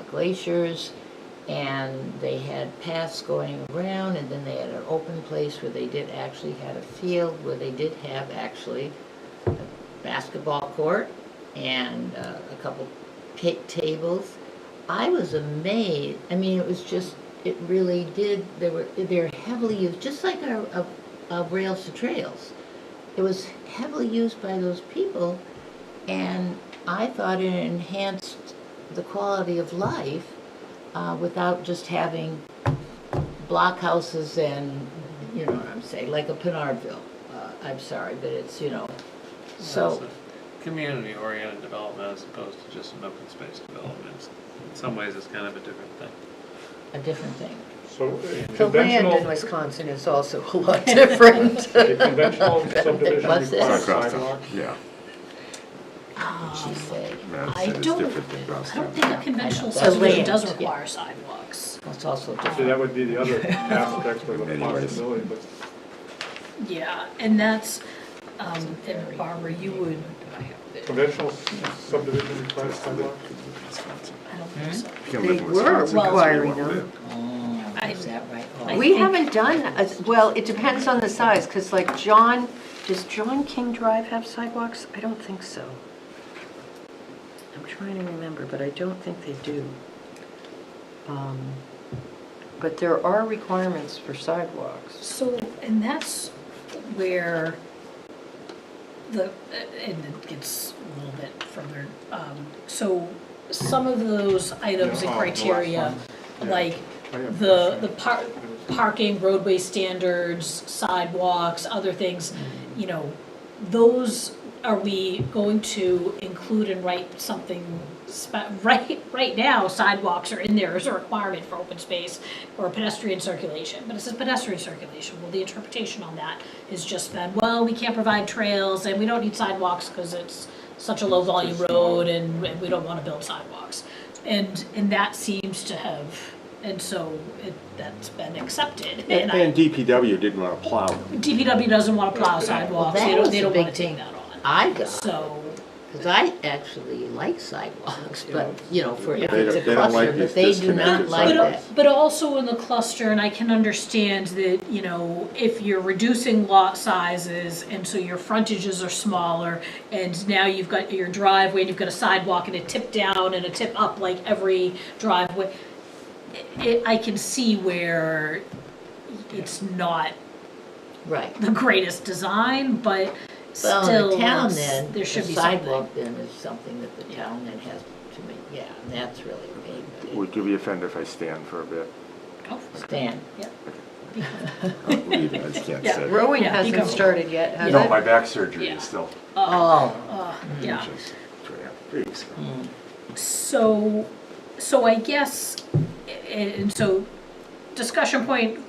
glaciers, and they had paths going around, and then they had an open place where they did actually had a field where they did have actually a basketball court and a couple tables. I was amazed, I mean, it was just, it really did, they're heavily used, just like our rails to trails. It was heavily used by those people, and I thought it enhanced the quality of life without just having blockhouses and, you know what I'm saying, like a Pinardville. I'm sorry, but it's, you know, so. It's a community-oriented development as opposed to just an open space development. In some ways, it's kind of a different thing. A different thing. So a The land in conventional, Wisconsin is also a lot different. a conventional subdivision What's requires this? sidewalks. Yeah. What'd she say? I don't think a conventional The subdivision land, does yeah. require sidewalks. That's also So different. that would be the other aspect of the Anyways. possibility, but Yeah, and that's, and Barbara, you would, conventional subdivision requires sidewalks? I don't think so. They were requiring them. I- Is that right? I Oh, We think- haven't done, well, it depends on the size, because like does John King Drive have sidewalks? I don't think so. I'm trying to remember, but I don't think they do. But there are requirements for sidewalks. So, and that's where and it gets a little bit further, so some of those items and Yeah, the last criteria, one. Yeah. like Oh, yeah, the that's parking, roadway standards, sidewalks, other things, you know, those, are we going to include and write something, right now sidewalks are in there as a requirement for open space or pedestrian circulation, but it says pedestrian circulation. Well, the interpretation on that has just been, well, we can't provide trails and we don't need sidewalks because it's such a low volume road and we don't want to build sidewalks. And that seems to have, and so that's been accepted. And DPW didn't want to plow. DPW doesn't want to plow sidewalks, that they don't, was they the don't big want to take thing. that on. I got, So, because I actually like sidewalks, but, you know, for if They it's a don't- they don't like cluster, but these they do not disconnected like sidewalks. that. but also in the cluster, and I can understand that, you know, if you're reducing lot sizes and so your frontages are smaller and now you've got your driveway and you've got a sidewalk and a tip down and a tip up like every driveway, I can see where it's not Right. the greatest design, but Well, still, in the town it's- then, there the should be something. sidewalk then is something that the town then has to make, yeah, and that's really big. Would you be offended if I stand for a bit? Go for it. Stan, Yeah. I'll leave it, I just can't Yeah. sit. Rowing Yeah, be hasn't careful. started yet, has No, it? my back surgery Yeah. is still. oh, Yeah. which is 2.5 weeks. So I guess, and so discussion point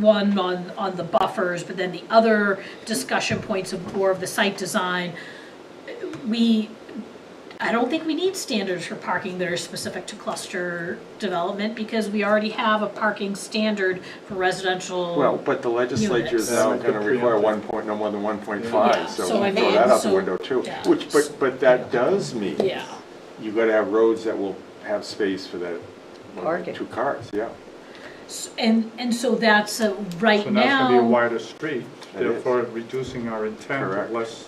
one on the buffers, but then the other discussion points of more of the site design. I don't think we need standards for parking that are specific to cluster development because we already have a parking standard for residential. Well, but the legislature is Units. now That's gonna the require preemptive. no more than Yeah, 1.5, so so I throw mean, that out the so- window too. yeah. But that does mean Yeah, you gotta have roads that will have space for that, Parking. 2 cars, yeah. and so that's right So now it's gonna be a now. wider street, It is. therefore reducing our intent Correct. of less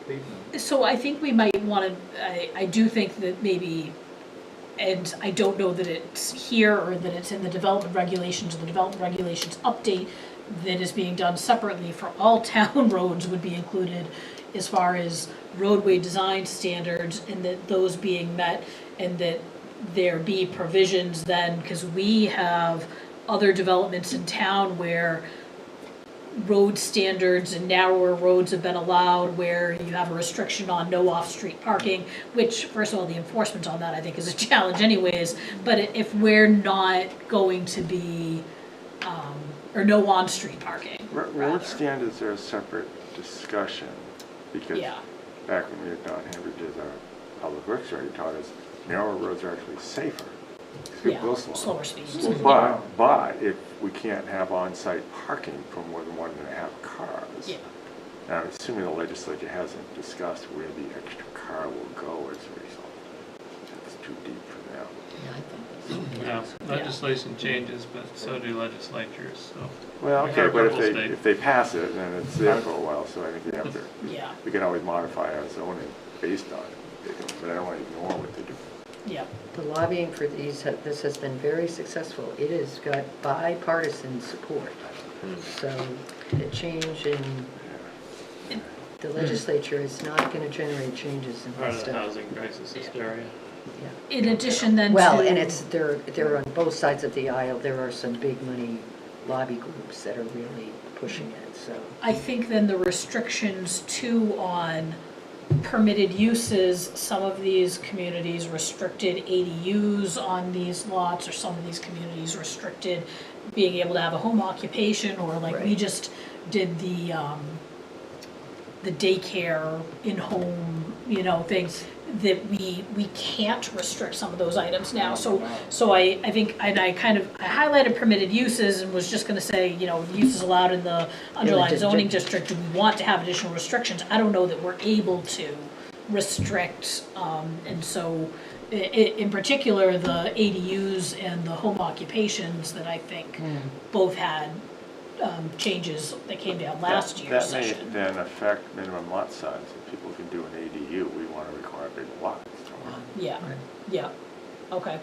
pavement. So I think we might want to, I do think that maybe, and I don't know that it's here or that it's in the development regulations, or the development regulations update that is being done separately for all town roads would be included as far as roadway design standards and that those being met and that there be provisions then, because we have other developments in town where road standards and narrower roads have been allowed where you have a restriction on no off-street parking, which, first of all, the enforcement on that, I think, is a challenge anyways. But if we're not going to be, or no on-street parking, Road rather. standards are a separate discussion, because Yeah. back when we had Don Henry did our public works, he taught us narrower roads are actually safer. 'cause people go Yeah, slower. slower speeds. But if we can't have on-site parking for more than 1.5 cars, Yeah. and I'm assuming the legislature hasn't discussed where the extra car will go as a result. That's too deep for them. yeah, I think that's. Yeah, legislation changes, but so do legislatures, so. Well, We okay, have a but couple states. if they pass it, then it's there for a while, so I think we have to, Yeah, we can always modify our zoning based on it. But I don't want to ignore what they do. Yeah, The lobbying for this has been very successful. It has got bipartisan support. So a change in the legislature is not going to generate changes in Part this of the stuff. housing crisis hysteria. Yeah. in addition then to. Well, and they're on both sides of the aisle. There are some big money lobby groups that are really pushing it, so. I think then the restrictions too on permitted uses, some of these communities restricted ADUs on these lots, or some of these communities restricted being able to have a home occupation, or like we Right. just did the daycare in-home, things that we can't restrict some of those items now. So I think, and I highlighted permitted uses and was just gonna say, uses allowed in the underlying zoning district, do we want to have additional restrictions? I don't know that we're able to restrict, and so in particular, the ADUs and the home occupations that I think both had changes that came down last year's That may session. then affect minimum lot size. If people can do an ADU, we want to require big lots. Yeah, okay.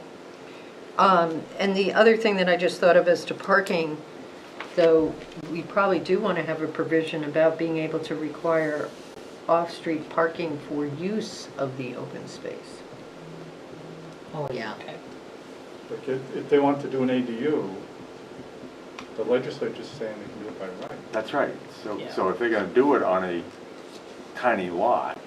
And the other thing that I just thought of as to parking, though, we probably do want to have a provision about being able to require off-street parking for use of the open space. Oh, yeah. Like if they want to do an ADU, the legislature's saying they can do it by right. That's right. Yeah. So if they're going to do it on a tiny lot,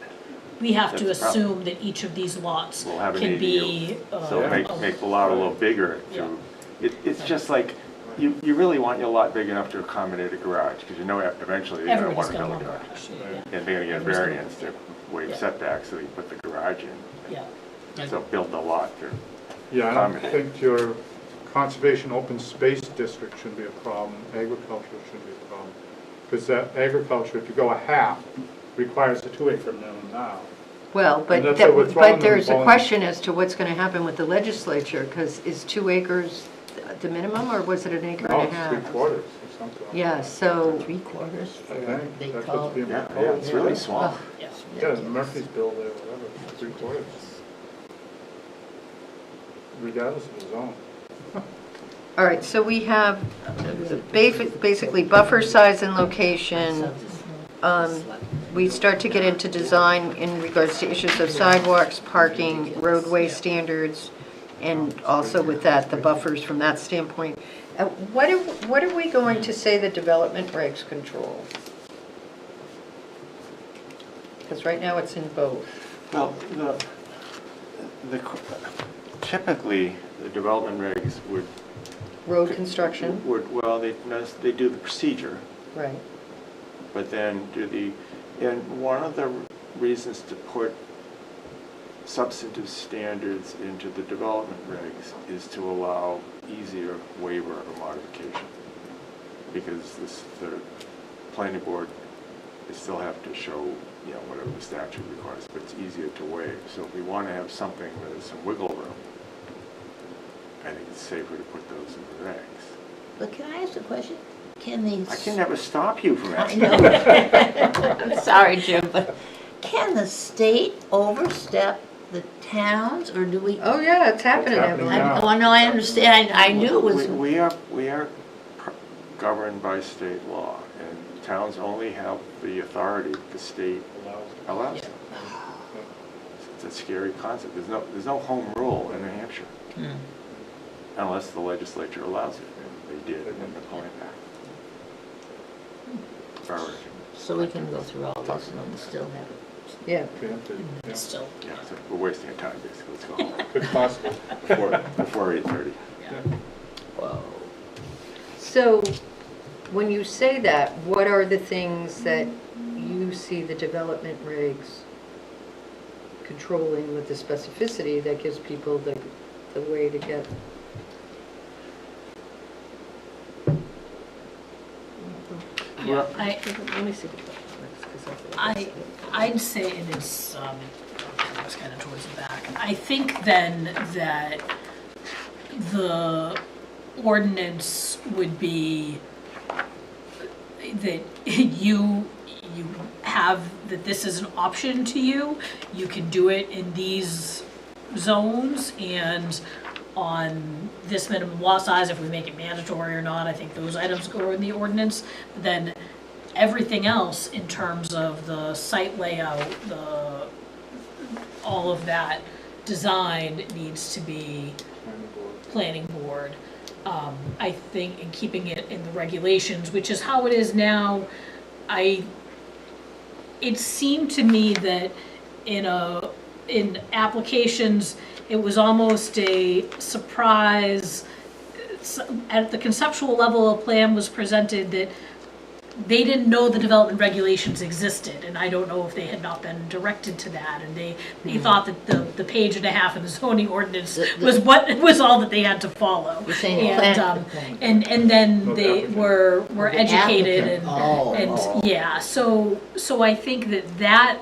We have to That's the problem. assume that each of these lots we'll have an can ADU. be. So make the lot a little bigger. It's just like, you really want your lot big enough to accommodate a garage, because eventually you're going to Everybody's want to gonna build a want a garage. garage, yeah, And they're going to get Everybody's gonna- variance to waive Yeah. setbacks, so you put the garage in. yeah. So build the lot to Yeah, I don't accommodate. think your conservation open space district should be a problem, agriculture shouldn't be a problem. Because that agriculture, if you go a half, requires a 2-acre minimum now. Well, but, And that's what we're throwing but there's a them question as to what's going to happen with the legislature, because is 2 acres the minimum, or was it an acre No, and a it's half? 3/4 or something. like Yeah, that. so, 3/4 I for, think they that's call what's being it. Yeah, proposed. it's really small. Yeah. Yeah, Murphy's Bill there, whatever, 3/4. Regardless of the zone. all right, so we have basically buffer size and location. We start to get into design in regards to issues of sidewalks, parking, roadway standards, and also with that, the buffers from that standpoint. What are we going to say the development regs control? Because right now it's in both. Well, typically, the development regs Road construction, they do the procedure, right. but then and one of the reasons to put substantive standards into the development regs is to allow easier waiver or modification. Because the planning board, they still have to show, whatever the statute requires, but it's easier to waive. So if we want to have something where there's some wiggle room, I think it's safer to put those in the regs. But can I ask a question? Can these? I can never stop you from I asking. know. I'm sorry, Jim, but can the state overstep the towns, or do we? Oh, yeah, it's happening. It's happening Evelyn. now. Oh, no, I understand. I knew it was. We are governed by state law, and towns only have the authority the state allows them. It's a scary concept. There's no home rule in New Hampshire, unless the legislature allows it, and they did in the Pony Act. So we can go through all this and we'll still have it. Yeah. Preempted, yeah. Still, Yeah, so we're wasting our time, basically. Let's go home Good possible. before 8:30. Whoa. So, when you say that, what are the things that you see the development regs controlling with the specificity that gives people the way to get? yeah, Let me see. I'd say it is, it's kind of towards the back. I think then that the ordinance would be that you have, that this is an option to you. You can do it in these zones and on this minimum lot size, if we make it mandatory or not, I think those items go in the ordinance. Then everything else in terms of the site layout, all of that design needs to be planning board. I think in keeping it in the regulations, which is how it is now, it seemed to me that in applications, it was almost a surprise. At the conceptual level, a plan was presented that they didn't know the development regulations existed, and I don't know if they had not been directed to that, and they thought that the page and a half of the zoning ordinance was all that they had to follow. You're saying the plan. And then No, the they applicant. were The educated applicant. and yeah, so I think that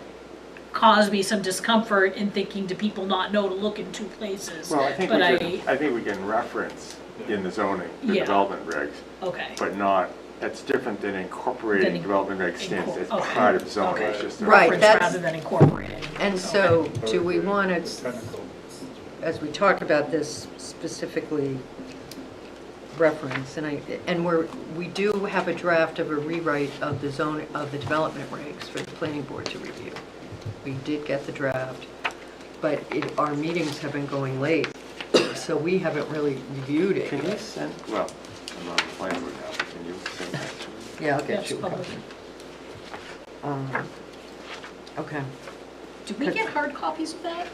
caused me some discomfort in thinking, do people not know to look in two places? Well, I think But I think we can reference in the zoning, the Yeah. development regs, Okay, but not, that's different than incorporating Than development reg standards as okay. part of zoning. It's Okay. just a- Right, reference that's- rather than incorporating. And so, do we want to, Technical. as we talk about this specifically reference, we do have a draft of a rewrite of the zone, of the development regs for the planning board to review. We did get the draft, but our meetings have been going late, so we haven't really reviewed it Can you yet. send, well, I'm on the planning board now, but can you send that to me? Yeah, I'll get Yes, you a public. copy. Okay, Did we get hard copies of that?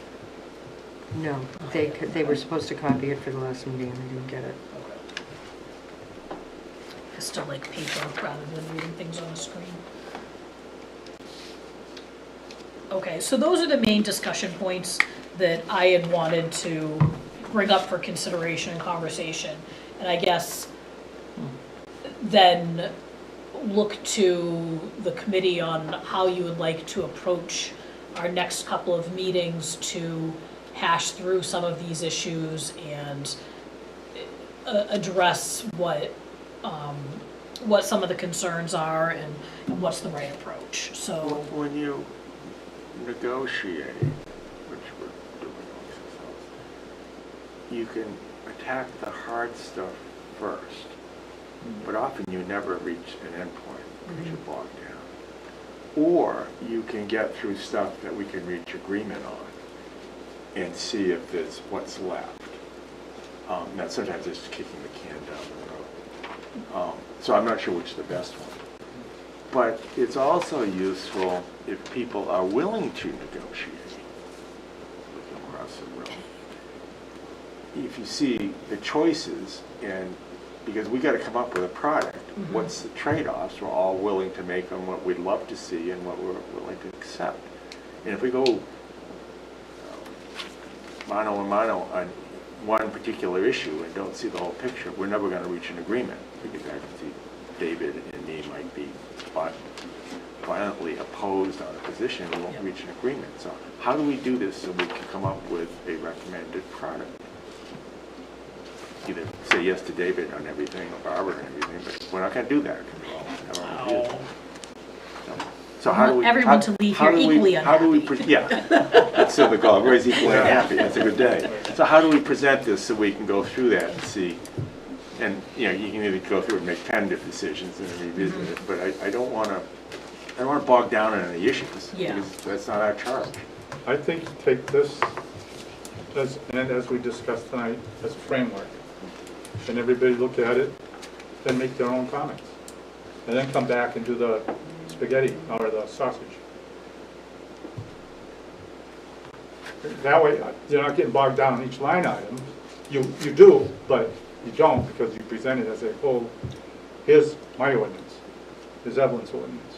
no, they were supposed to copy it for the last meeting and they didn't get it. I still like paper rather than reading things on the screen. Okay, so those are the main discussion points that I had wanted to bring up for consideration and conversation. And I guess then look to the committee on how you would like to approach our next couple of meetings to hash through some of these issues and address what some of the concerns are and what's the right approach. So, When you negotiate, which we're doing amongst ourselves, you can attack the hard stuff first, but often you never reach an endpoint because you're bogged down. Or you can get through stuff that we can reach agreement on and see if there's what's left. Now, sometimes it's kicking the can down the road. So I'm not sure which is the best one. But it's also useful if people are willing to negotiate, looking across the room. If you see the choices, and because we got to come up with a product, what's the trade-offs? We're all willing to make them, what we'd love to see and what we're willing to accept. And if we go mano a mano on one particular issue and don't see the whole picture, we're never going to reach an agreement, because I can see David and me might be violently opposed on a position, we won't reach an agreement. So how do we do this so we can come up with a recommended product? Either say yes to David on everything, or Barbara on everything, but we're not going to do that, because we'll have our own views. So how do we? Everyone to leave how here do we- equally How do we, yeah, that's still the goal, everybody's equally unhappy, that's a good day. So how do we present this so we can go through that and see, and, you know, you can either go through and make tentative decisions and then revisit it, but I don't want to bog down on any issues, Yeah. because that's not our charge. I think take this, as we discussed tonight, as a framework, and everybody look at it, then make their own comments. And then come back and do the spaghetti or the sausage. That way, you're not getting bogged down on each line item. You do, but you don't, because you present it as a whole. Here's my ordinance, here's Evelyn's ordinance,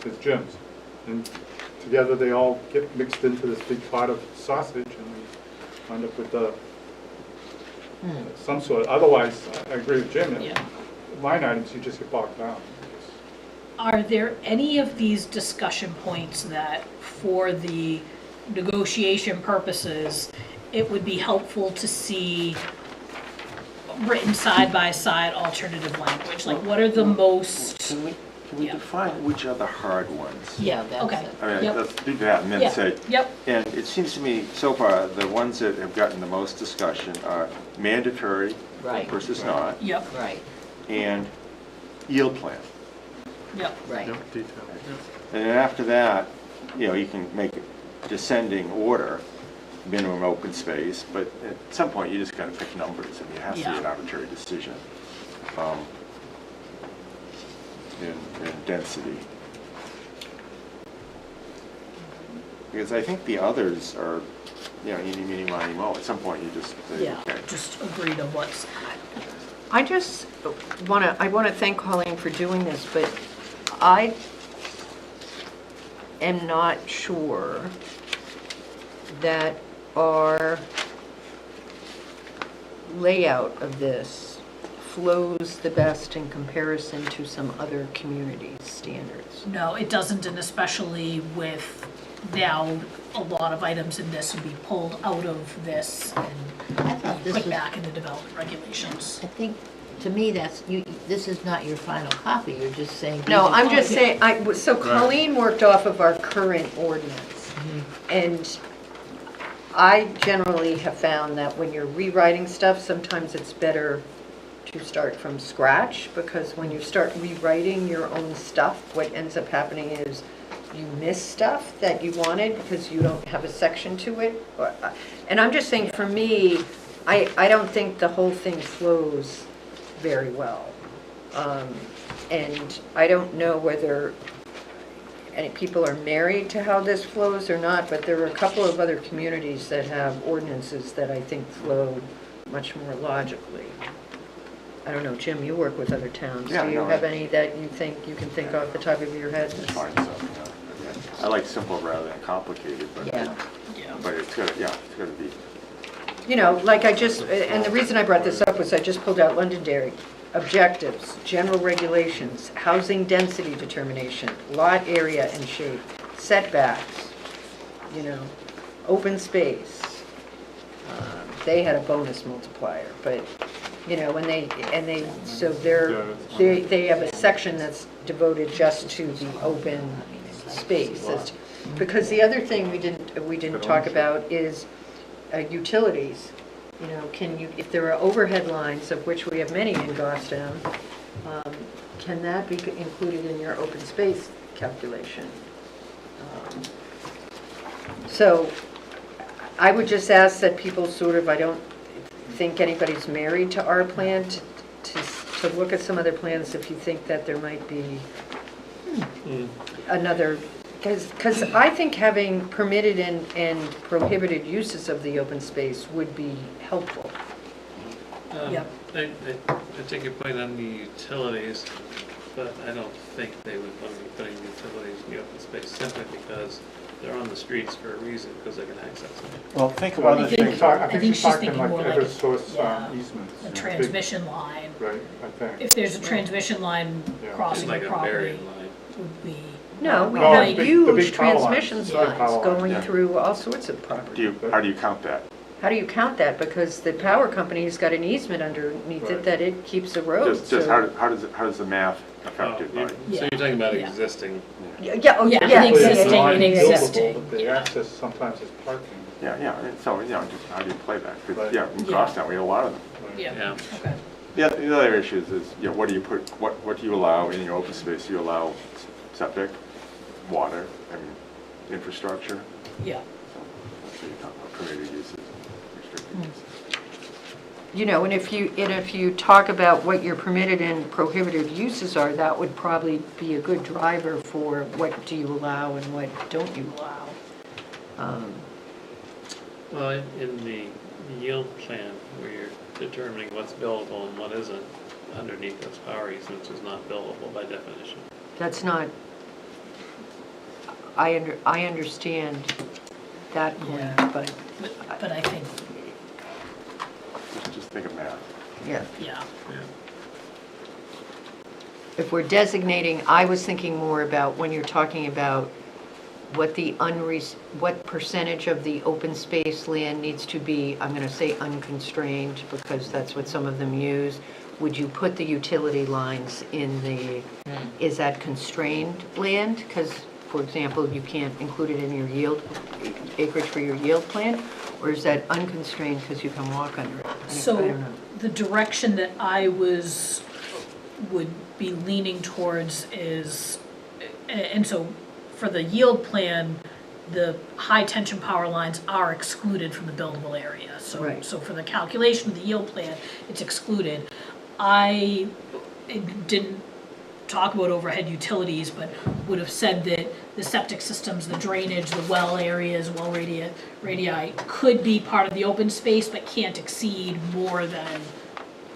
here's Jim's. And together they all get mixed into this big pot of sausage, and we wind up with some sort. Otherwise, I agree with Jim, Yeah. line items, you just get bogged down. are there any of these discussion points that, for the negotiation purposes, it would be helpful to see written side by side alternative language? Like, what are the most, Can we Yeah. define which are the hard ones? Yeah, that's Okay. it. I mean, Yep. let's do that, and then Yep. say, Yeah. Yep, and it seems to me, so far, the ones that have gotten the most discussion are mandatory Right. versus not, yep, Right, and yield plan. yep. right. Detail. And then after that, you can make a descending order, minimum open space, but at some point, you just gotta pick numbers, and it has to be Yeah. an arbitrary decision. And density. Because I think the others are, eeny, meeny, miny, moe. At some point, you just say, Yeah, okay. just agree to what's, I just I want to thank Colleen for doing this, but I am not sure that our layout of this flows the best in comparison to some other communities' standards. no, it doesn't, and especially with now, a lot of items in this would be pulled out of this I and thought be this put was, back into development regulations. I think, to me, this is not your final copy, you're just saying. No, these are- I'm just saying, so Colleen worked off of our current ordinance. And I generally have found that when you're rewriting stuff, sometimes it's better to start from scratch, because when you start rewriting your own stuff, what ends up happening is you miss stuff that you wanted because you don't have a section to it. And I'm just saying, for me, I don't think the whole thing flows very well. And I don't know whether any people are married to how this flows or not, but there are a couple of other communities that have ordinances that I think flow much more logically. I don't know, Jim, you work with other towns. Yeah, Do you no, have I- any that you think you can think off the top of your head? It's fine, so, I like simple rather than complicated, but, Yeah. Yeah. but it's gotta be, You know, like and the reason I brought this up was I just pulled out Londonderry. Objectives, general regulations, housing density determination, lot area and shape, setbacks, open space. They had a bonus multiplier, but, so they have a section that's devoted just to the open space. Because the other thing we didn't talk about is utilities. If there are overhead lines, of which we have many in Goffstown, can that be included in your open space calculation? So I would just ask that people I don't think anybody's married to our plan, to look at some other plans if you think that there might be another. Because I think having permitted and prohibited uses of the open space would be helpful. Yep. I take your point on the utilities, but I don't think they would want to be putting utilities in the open space simply because they're on the streets for a reason, because they can access them. well, think Well, about I the think things. I think think she's you're talking thinking like more like a- Eversource yeah, easements. A Big- transmission line, Right, I think. if there's a transmission line Yeah. crossing Like the a property, buried line. would be. No, we No, have the big huge power lines, transmission the big power lines lines, going yeah. through all sorts of property. How do you count that? How do you count that? Because the power company's got an easement underneath it Right. that it keeps a road. Just how does the math affect Oh, it? you- by- So Yeah. you're talking about Yeah. existing. Yeah, Yeah, yeah, an yeah, existing- yeah, an yeah, yeah. existing. But the yeah. access sometimes is parking. Yeah, and so, just how do you play that? 'Cause, Right. yeah, in Yeah. Goffstown, we have a lot of them. Yeah, Yeah. okay. The other issues is, what do you put, what do you allow in your open space? Do you allow septic, water, infrastructure? Yeah, So that's what you're talking about, permitted uses, restricted uses. And if you talk about what your permitted and prohibited uses are, that would probably be a good driver for what do you allow and what don't you allow. Well, in the yield plan, where you're determining what's buildable and what isn't, underneath those power easements is not buildable by definition. That's not, I understand that Yeah. point, but, but I think, Just think of math. yeah. yeah, If we're designating, I was thinking more about when you're talking about what what percentage of the open space land needs to be, I'm going to say unconstrained, because that's what some of them use, would you put the utility lines in the, is that constrained land? Because, for example, you can't include it in your yield, acreage for your yield plan? Or is that unconstrained because you can walk under it? I So don't know. the direction that would be leaning towards is, and so for the yield plan, the high tension power lines are excluded from the buildable area. So, Right. so for the calculation of the yield plan, it's excluded. I didn't talk about overhead utilities, but would have said that the septic systems, the drainage, the well areas, well radii could be part of the open space, but can't exceed more than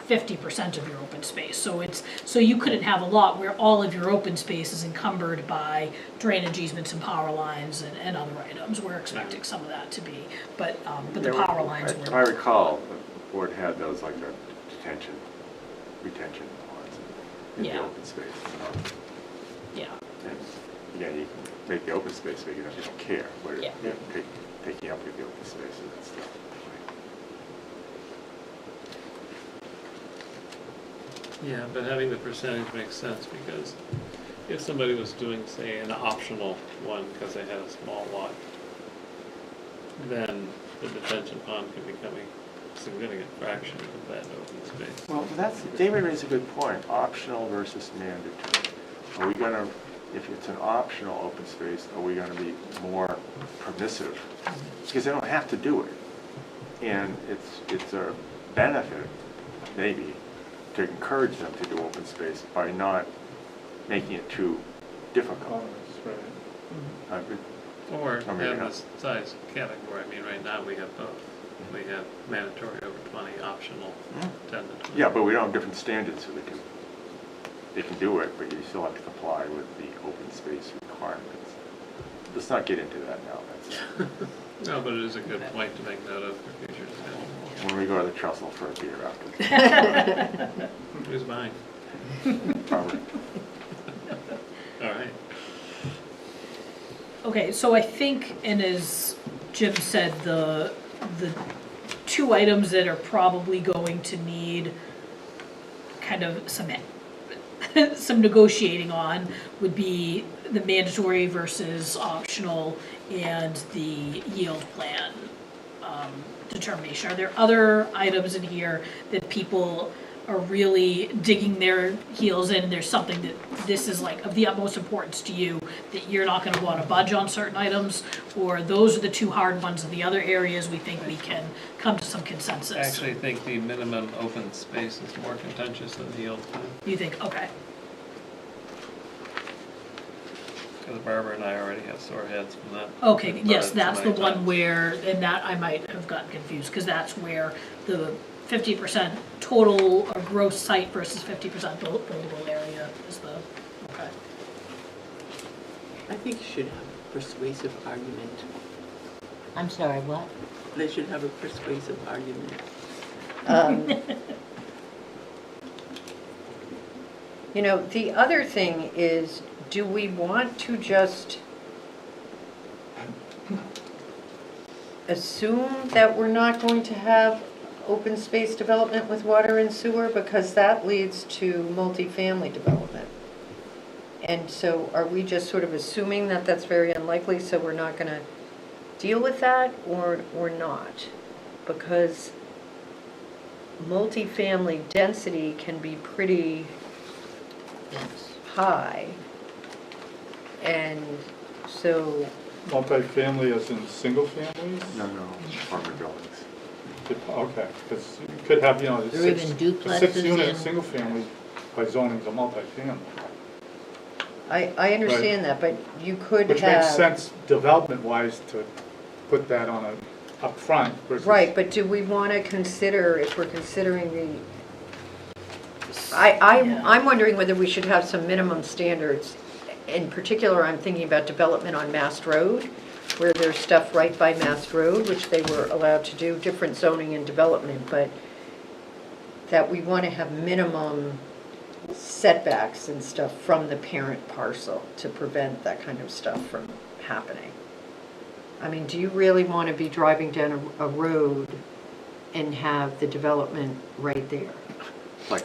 50% of your open space. So you couldn't have a lot where all of your open space is encumbered by drainage easements and power lines and other items. We're expecting some of that to be, but the Yeah, power lines If I were. recall, the board had those like the retention lines in the Yeah. open space. Yeah, And, yeah, you can make the open space big enough, you don't care where Yeah. you're taking up with the open space and that stuff. Yeah, but having the percentage makes sense because if somebody was doing, say, an optional one because they had a small lot, then the detention pond could become a significant fraction of that open space. Well, David raised a good point, optional versus mandatory. Are we gonna, if it's an optional open space, are we gonna be more permissive? Because they don't have to do it. And it's a benefit, maybe, to encourage them to do open space by not making it too difficult. Right. Or I mean, have yeah. this size category. I mean, right now we have both. We have mandatory over 20, optional 10 to 20. Yeah, but we don't have different standards, so they can do it, but you still have to comply with the open space requirements. Let's not get into that now. That's No, but it is a good point to make note of for future discussion. when we go to the trestle for a beer after. Who's buying? Robert. All right. okay, so I think, and as Jim said, the two items that are probably going to need kind of some negotiating on would be the mandatory versus optional and the yield plan determination. Are there other items in here that people are really digging their heels in, and there's something that this is like of the utmost importance to you, that you're not gonna wanna budge on certain items? Or those are the two hard ones, and the other areas we think we can come to some consensus? I actually think the minimum open space is more contentious than the yield plan. You think, okay, Because Barbara and I already have sore heads from that. okay, We've yes, done it so that's the many one times. where, and that I might have gotten confused, because that's where the 50% total or gross site versus 50% buildable area is the, okay. I think you should have a persuasive argument. I'm sorry, what? They should have a persuasive argument. You know, the other thing is, do we want to just assume that we're not going to have open space development with water and sewer? Because that leads to multifamily development. And so are we just sort of assuming that that's very unlikely, so we're not going to deal with that, or not? Because multifamily density can be pretty high. And so, Multifamily as in single families? No, apartment buildings. Okay, because you could have, you know, Or the even six duplexes unit in- single family by zoning to multifamily. I understand that, but you could have. Which makes sense development-wise to put that on a, up front versus. Right, but do we want to consider, if we're considering the, Yeah. I'm wondering whether we should have some minimum standards. In particular, I'm thinking about development on Mast Road, where there's stuff right by Mast Road, which they were allowed to do, different zoning and development, but that we want to have minimum setbacks and stuff from the parent parcel to prevent that kind of stuff from happening. I mean, do you really want to be driving down a road and have the development right there? Like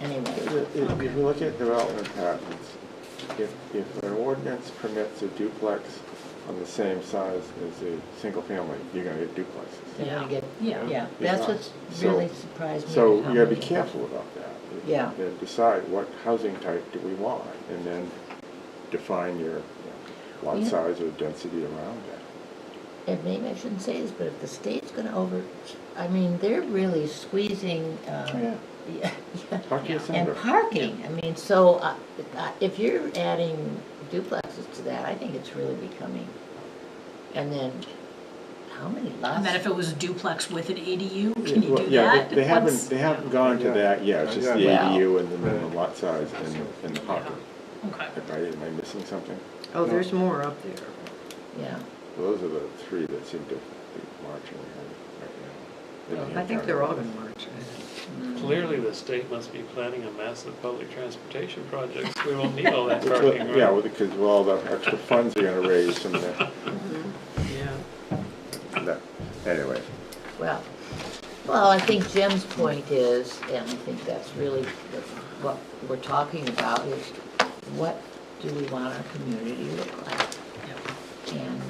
anyway. If you look at development patterns, if an ordinance permits a duplex on the same size as a single family, you're gonna get duplexes. They're gonna get, Yeah. yeah, that's what's So- really surprised me. So how you gotta be many- careful about that. Yeah. And decide what housing type do we want, and then define your lot Yeah. size or density around that. And maybe I shouldn't say this, but if the state's gonna I mean, they're really squeezing, Yeah. yeah, yeah. Talk to your Yeah. senator. And parking, I mean, so if you're adding duplexes to that, I think it's really becoming, and then, how many lots? And then if it was a duplex with an ADU, can you Well, do yeah, that? they What's- haven't gone to that yet, it's just the Yeah. ADU and the minimum lot size and the parking. Okay. Am I missing something? Oh, there's more up there. Yeah, Well, those are the three that seem to be marching ahead right now. They I think they're all going to march. Clearly, the state must be planning a massive public transportation project, so we won't need all that Well, parking, right? yeah, well, because of all the extra funds they're gonna raise from Yeah. anyway. well, I think Jim's point is, and I think that's really what we're talking about, is what do we want our community to look like? And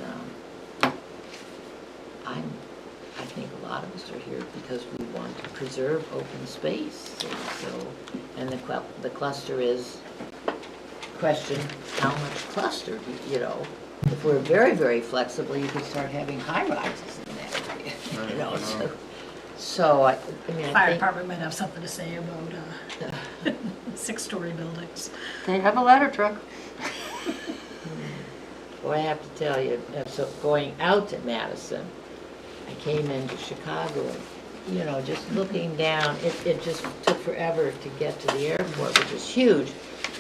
I think a lot of us are here because we want to preserve open space. And so, and the cluster is, question, how much cluster, you know? If we're very, very flexible, you could start having high rises in that area, you know, so I mean, I Fire think. department might have something to say about 6-story buildings. They have a ladder truck. Well, I have to tell you, so going out to Madison, I came into Chicago, and, you know, just looking down, it just took forever to get to the airport, which is huge,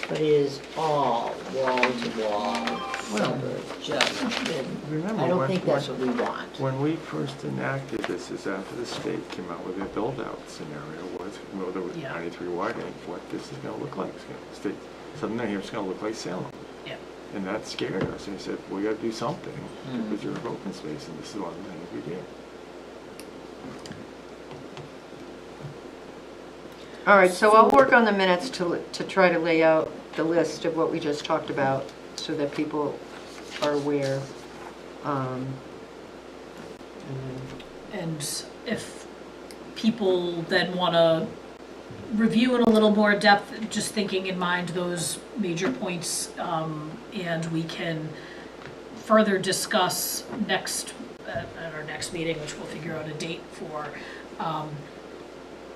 but it is all wall to wall suburb, just, Remember I don't when- think that's what we want. When we first enacted this, is after the state came out with their build-out scenario, was, well, there was Yeah. 93 widening, what this is gonna look like. It's gonna, state, Southern New Hampshire's gonna look like Salem. Yeah. And that scared us, and we said, we gotta do something to Mm. preserve open space, and this is one of the things we did. All right, so I'll work on the minutes to try to lay out the list of what we just talked about so that people are aware. And then- And if people then want to review in a little more depth, just thinking in mind those major points, and we can further discuss at our next meeting, which we'll figure out a date for.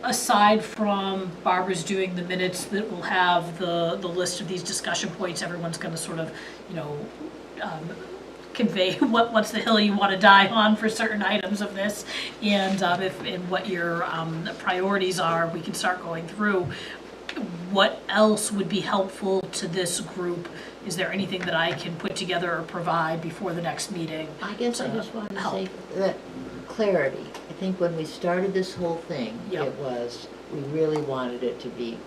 Aside from Barbara's doing the minutes that will have the list of these discussion points, everyone's going to sort of, you know, convey what's the hill you want to die on for certain items of this, and what your priorities are. We can start going through what else would be helpful to this group. Is there anything that I can put together or provide before the next meeting? I guess I just wanted to help. say that clarity. I think when we started this whole thing, Yep. it was, we really wanted it to be,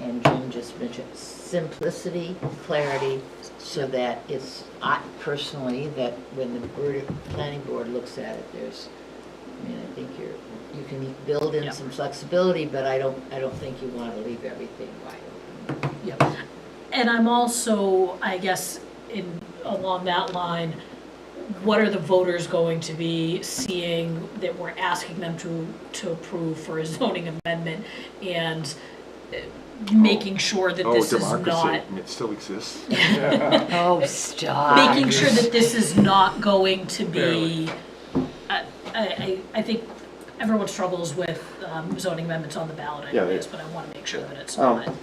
and Jim just mentioned, simplicity, clarity, so that it's, I personally, that when the planning board looks at it, there's, I mean, I think you can build in Yep. some flexibility, but I don't think you want to leave everything wide open. Yep. And I'm also, I guess, along that line, what are the voters going to be seeing that we're asking them to approve for a zoning amendment, and making sure that this is not, Democracy, it still exists. Oh, stop. making sure that this is not going to be, I think everyone struggles with zoning amendments on the ballot Yeah, anyways, but I want to make sure that it's Um, not.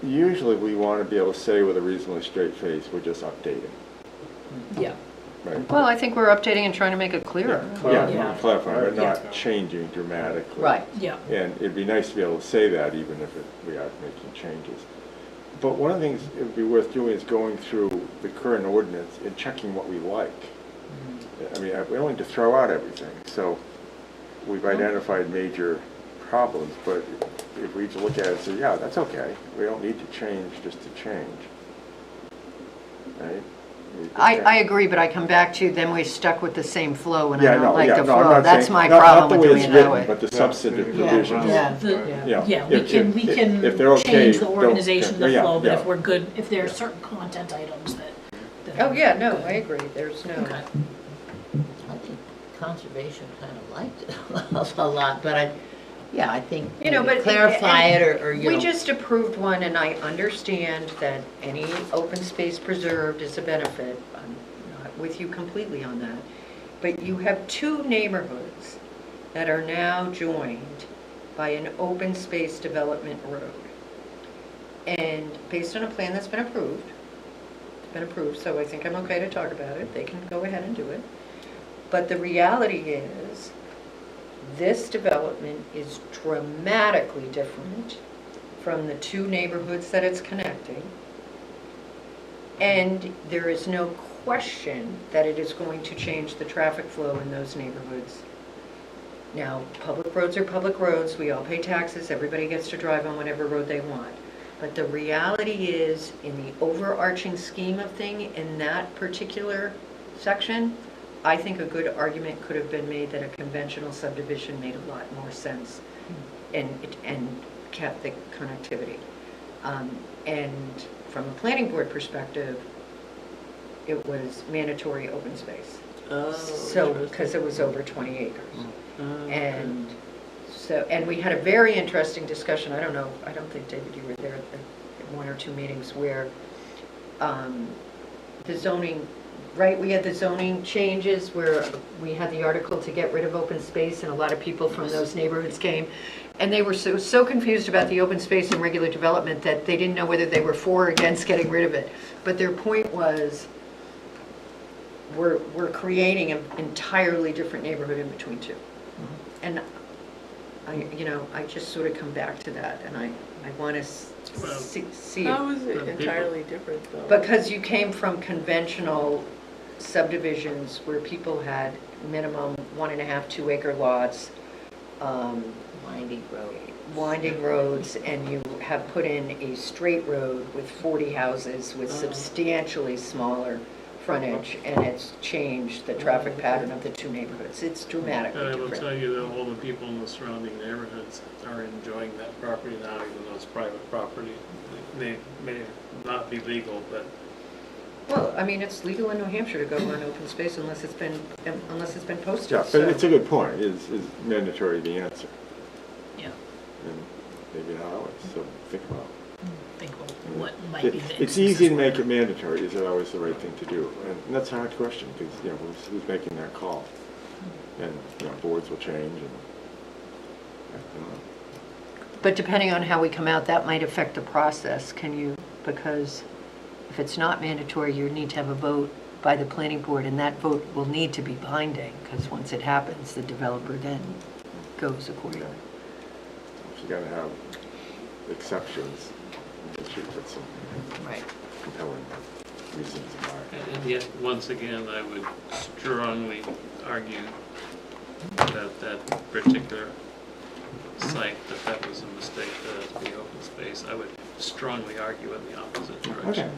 Usually, we want to be able to say with a reasonably straight face, we're just updating, Yeah. right? Well, I think we're updating and trying to make it clearer. Yeah, Yeah. clarifying, but Yeah. not changing dramatically. Right. Yeah. And it'd be nice to be able to say that even if we are making changes. But one of the things it would be worth doing is going through the current ordinance and checking what we like. I mean, we don't need to throw out everything, so we've identified major problems, but if we just look at it and say, yeah, that's okay, we don't need to change just to change, right? I agree, but I come back to, then we're stuck with the same flow, and I Yeah, don't no, like yeah, the no, I'm flow. not That's saying- my not problem the with way doing it's it that written, way. but the substantive Yeah. provisions. Yeah. The- Yeah. Yeah, we If- can, if- change if they're the okay, don't- organization, the yeah, flow, but yeah. if we're good, if there are certain content items that. Oh, yeah, no, I agree, there's no, Okay. I think conservation kind of liked it a lot, but I think You know, maybe but- clarify and it or, you we know. just approved one, and I understand that any open space preserved is a benefit. I'm not with you completely on that. But you have two neighborhoods that are now joined by an open space development road. And based on a plan that's been approved, so I think I'm okay to talk about it. They can go ahead and do it. But the reality is, this development is dramatically different from the two neighborhoods that it's connecting. And there is no question that it is going to change the traffic flow in those neighborhoods. Now, public roads are public roads, we all pay taxes, everybody gets to drive on whatever road they want. But the reality is, in the overarching scheme of thing, in that particular section, I think a good argument could have been made that a conventional subdivision made a lot more sense and kept the connectivity. And from a planning board perspective, it was mandatory open space. So, because it was over 20 acres. And so, and we had a very interesting discussion, I don't think, David, you were there at one or two meetings where the zoning, right, we had the zoning changes where we had the article to get rid of open space, and a lot of people from those neighborhoods came. And they were so confused about the open space and regular development that they didn't know whether they were for or against getting rid of it. But their point was, we're creating an entirely different neighborhood in between two. And I just sort of come back to that, and I want to see How it. is it entirely different though? Because you came from conventional subdivisions where people had minimum 1.5, 2 acre lots, winding roads, and you have put in a straight road with 40 houses with substantially smaller frontage, and it's changed the traffic pattern of the two neighborhoods. It's dramatically I will different. tell you that all the people in the surrounding neighborhoods are enjoying that property now, even though it's private property. They may not be legal, but Well, I mean, it's legal in New Hampshire to go on open space unless it's been posted. Yeah, so- but it's a good point, is mandatory the answer? Yeah, And maybe not always, so think about it. think what might be the. It's easy to make it mandatory, is it always the right thing to do? And that's a hard question, because, who's making that call? And, boards will change, and, I don't know. But depending on how we come out, that might affect the process, because if it's not mandatory, you need to have a vote by the planning board, and that vote will need to be binding, because once it happens, the developer then goes accordingly. If you're gonna have exceptions, you should put some Right. compelling reasons why. and yet, once again, I would strongly argue that that particular site, that was a mistake, that it to be open space. I would strongly argue in the opposite direction.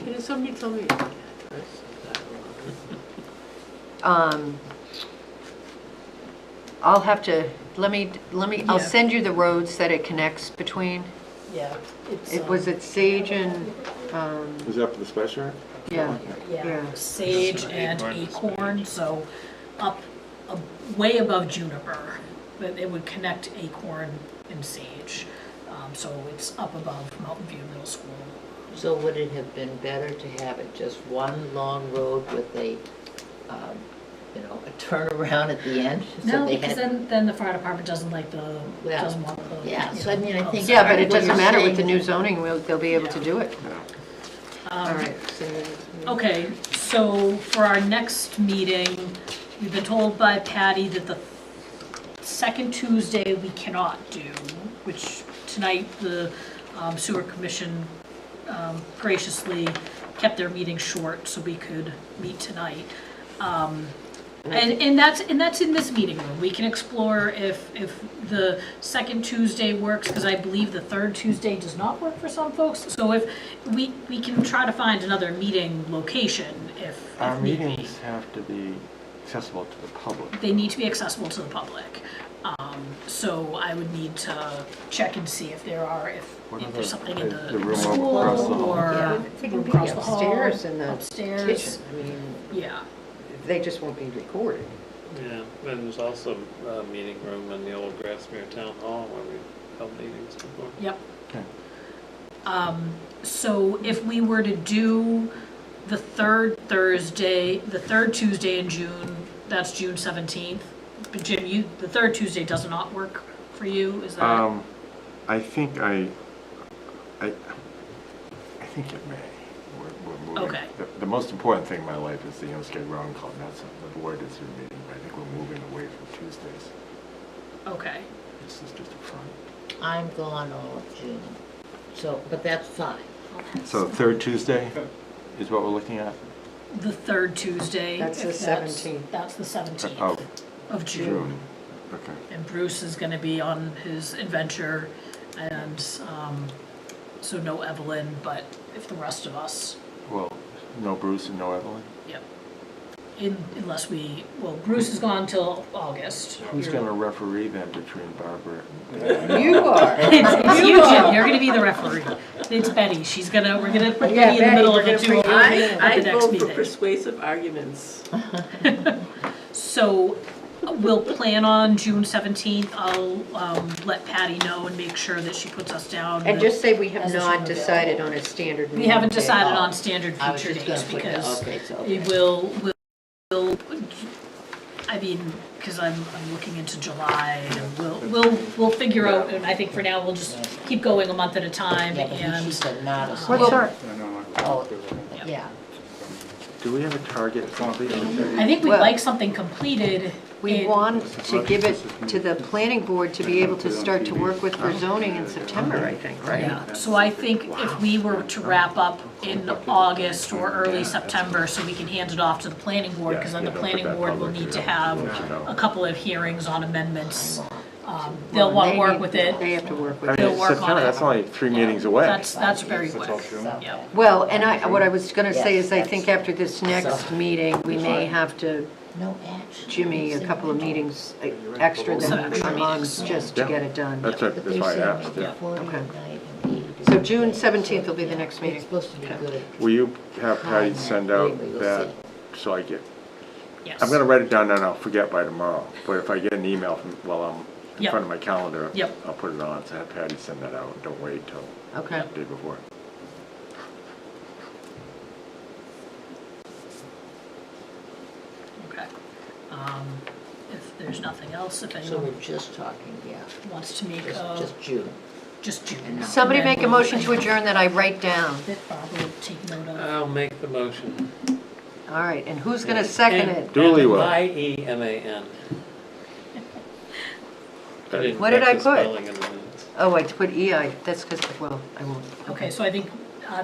Can somebody tell me the address? I'll have to, I'll Yeah. send you the roads that it connects between. Yeah, it's. Was it Sage and, Was it up to the special? yeah. Yeah, Yeah. sage and acorn, so up, way above juniper, but it would connect acorn and sage. So it's up above Mountain View Middle School. So would it have been better to have it just one long road with a turnaround at the end? So No, they because had- then the fire department doesn't want the, Yeah. doesn't want the. Yeah, so I mean, I think- Yeah, but it What doesn't you're matter with the saying- new zoning, they'll be able to do it. All Um, right. Okay, so for our next meeting, we've been told by Patty that the second Tuesday we cannot do, which tonight the sewer commission graciously kept their meeting short so we could meet tonight. And that's in this meeting room. We can explore if the second Tuesday works, because I believe the third Tuesday does not work for some folks. So if we can try to find another meeting location if Our need be. meetings have to be accessible to the public. They need to be accessible to the public. So I would need to check and see if there are, if there's something in the the room school across the hall? or Yeah, room they can be across the hall, upstairs in the upstairs. kitchen. I mean, Yeah, they just won't be recorded. Yeah, and there's also a meeting room in the old Grassmere Town Hall where we held meetings before. yep. Okay. So if we were to do the third Tuesday in June, that's June 17th. But Jim, the third Tuesday does not work for you, is that? I think I think it may. We're moving. Okay. The most important thing in my life is the Youngstown Rowing Club. That's, the board is your meeting, but I think we're moving away from Tuesdays. Okay, This is just a front. I'm gone all of June, so, but that's fine. So third Tuesday is what we're looking at? the third Tuesday. That's the if 17th. That's the 17th Oh, of June. June. Okay. And Bruce is gonna be on his adventure, and, so no Evelyn, but if the rest of us, Well, no Bruce and no Evelyn? yep. Unless Bruce is gone till August. Who's going to referee then between Barbara and You are. It's you, Jim, you're gonna be the referee. It's Betty, we're gonna put Yeah, Betty in the Betty, middle we're of the gonna two put of you them in. at I the next vote for meeting. persuasive arguments. So we'll plan on June 17th. I'll let Patty know and make sure that she puts us down. And just say we have As a not summer decided available. on a standard We meeting haven't date. decided on standard I was future just gonna dates put that, because okay, so, it okay. will, I mean, because I'm looking into July and we'll figure out, and I think for now we'll just keep going a month at a time Yeah, but she and, said not a. What's our, I know, Oh, I- yeah. Do we have a target completion? I think we'd Well, like something completed. we in- want to give it to the planning board to be able to start to work with for zoning in September, I think, right? Yeah, so I think if we were to wrap up in August or early September, so we can hand it off to the planning board, because then the planning board will need to have a couple of hearings on amendments. They'll Well, want they to work need- with it. They have to work I with it. They'll mean, work on September, it. that's only 3 meetings away. That's very That's quick, all true. yeah. Well, and what I was gonna say Yes, is I think after this next meeting, we may have to, No action. Jimmy, a couple of meetings extra Some than extra a month meetings. just to Yeah. get it done. That's But that's they why I said asked, maybe yeah. 40 Okay. a night and 80. So June 17th will be the next meeting. It's supposed to be good. Will you have Patty send out Maybe we'll that, see. so I get, Yes. I'm gonna write it down and I'll forget by tomorrow, but if I get an email from, while I'm in Yep. front of my calendar, Yep. I'll put it on, so have Patty send that out, don't wait till Okay. the day before. Okay. If there's nothing else, if So anyone we're just talking, yeah, wants to make just June. just June. And Somebody And then make a motion to adjourn that I write down. that Bob will take note of. I'll make the motion. All right, and who's gonna second it? Duly will. I-E-M-A-N. What did I put? Spelling in the minutes. Oh, I put EI, that's because, well, I won't. Okay, so I think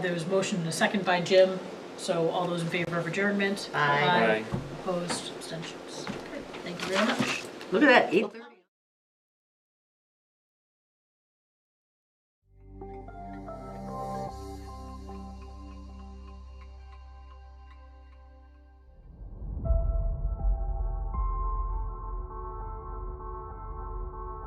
there was motion and a second by Jim, so all those in favor of adjournment? Aye. Aye. Opposed, abstentions. Okay, thank you very much. Look at that, 8:30.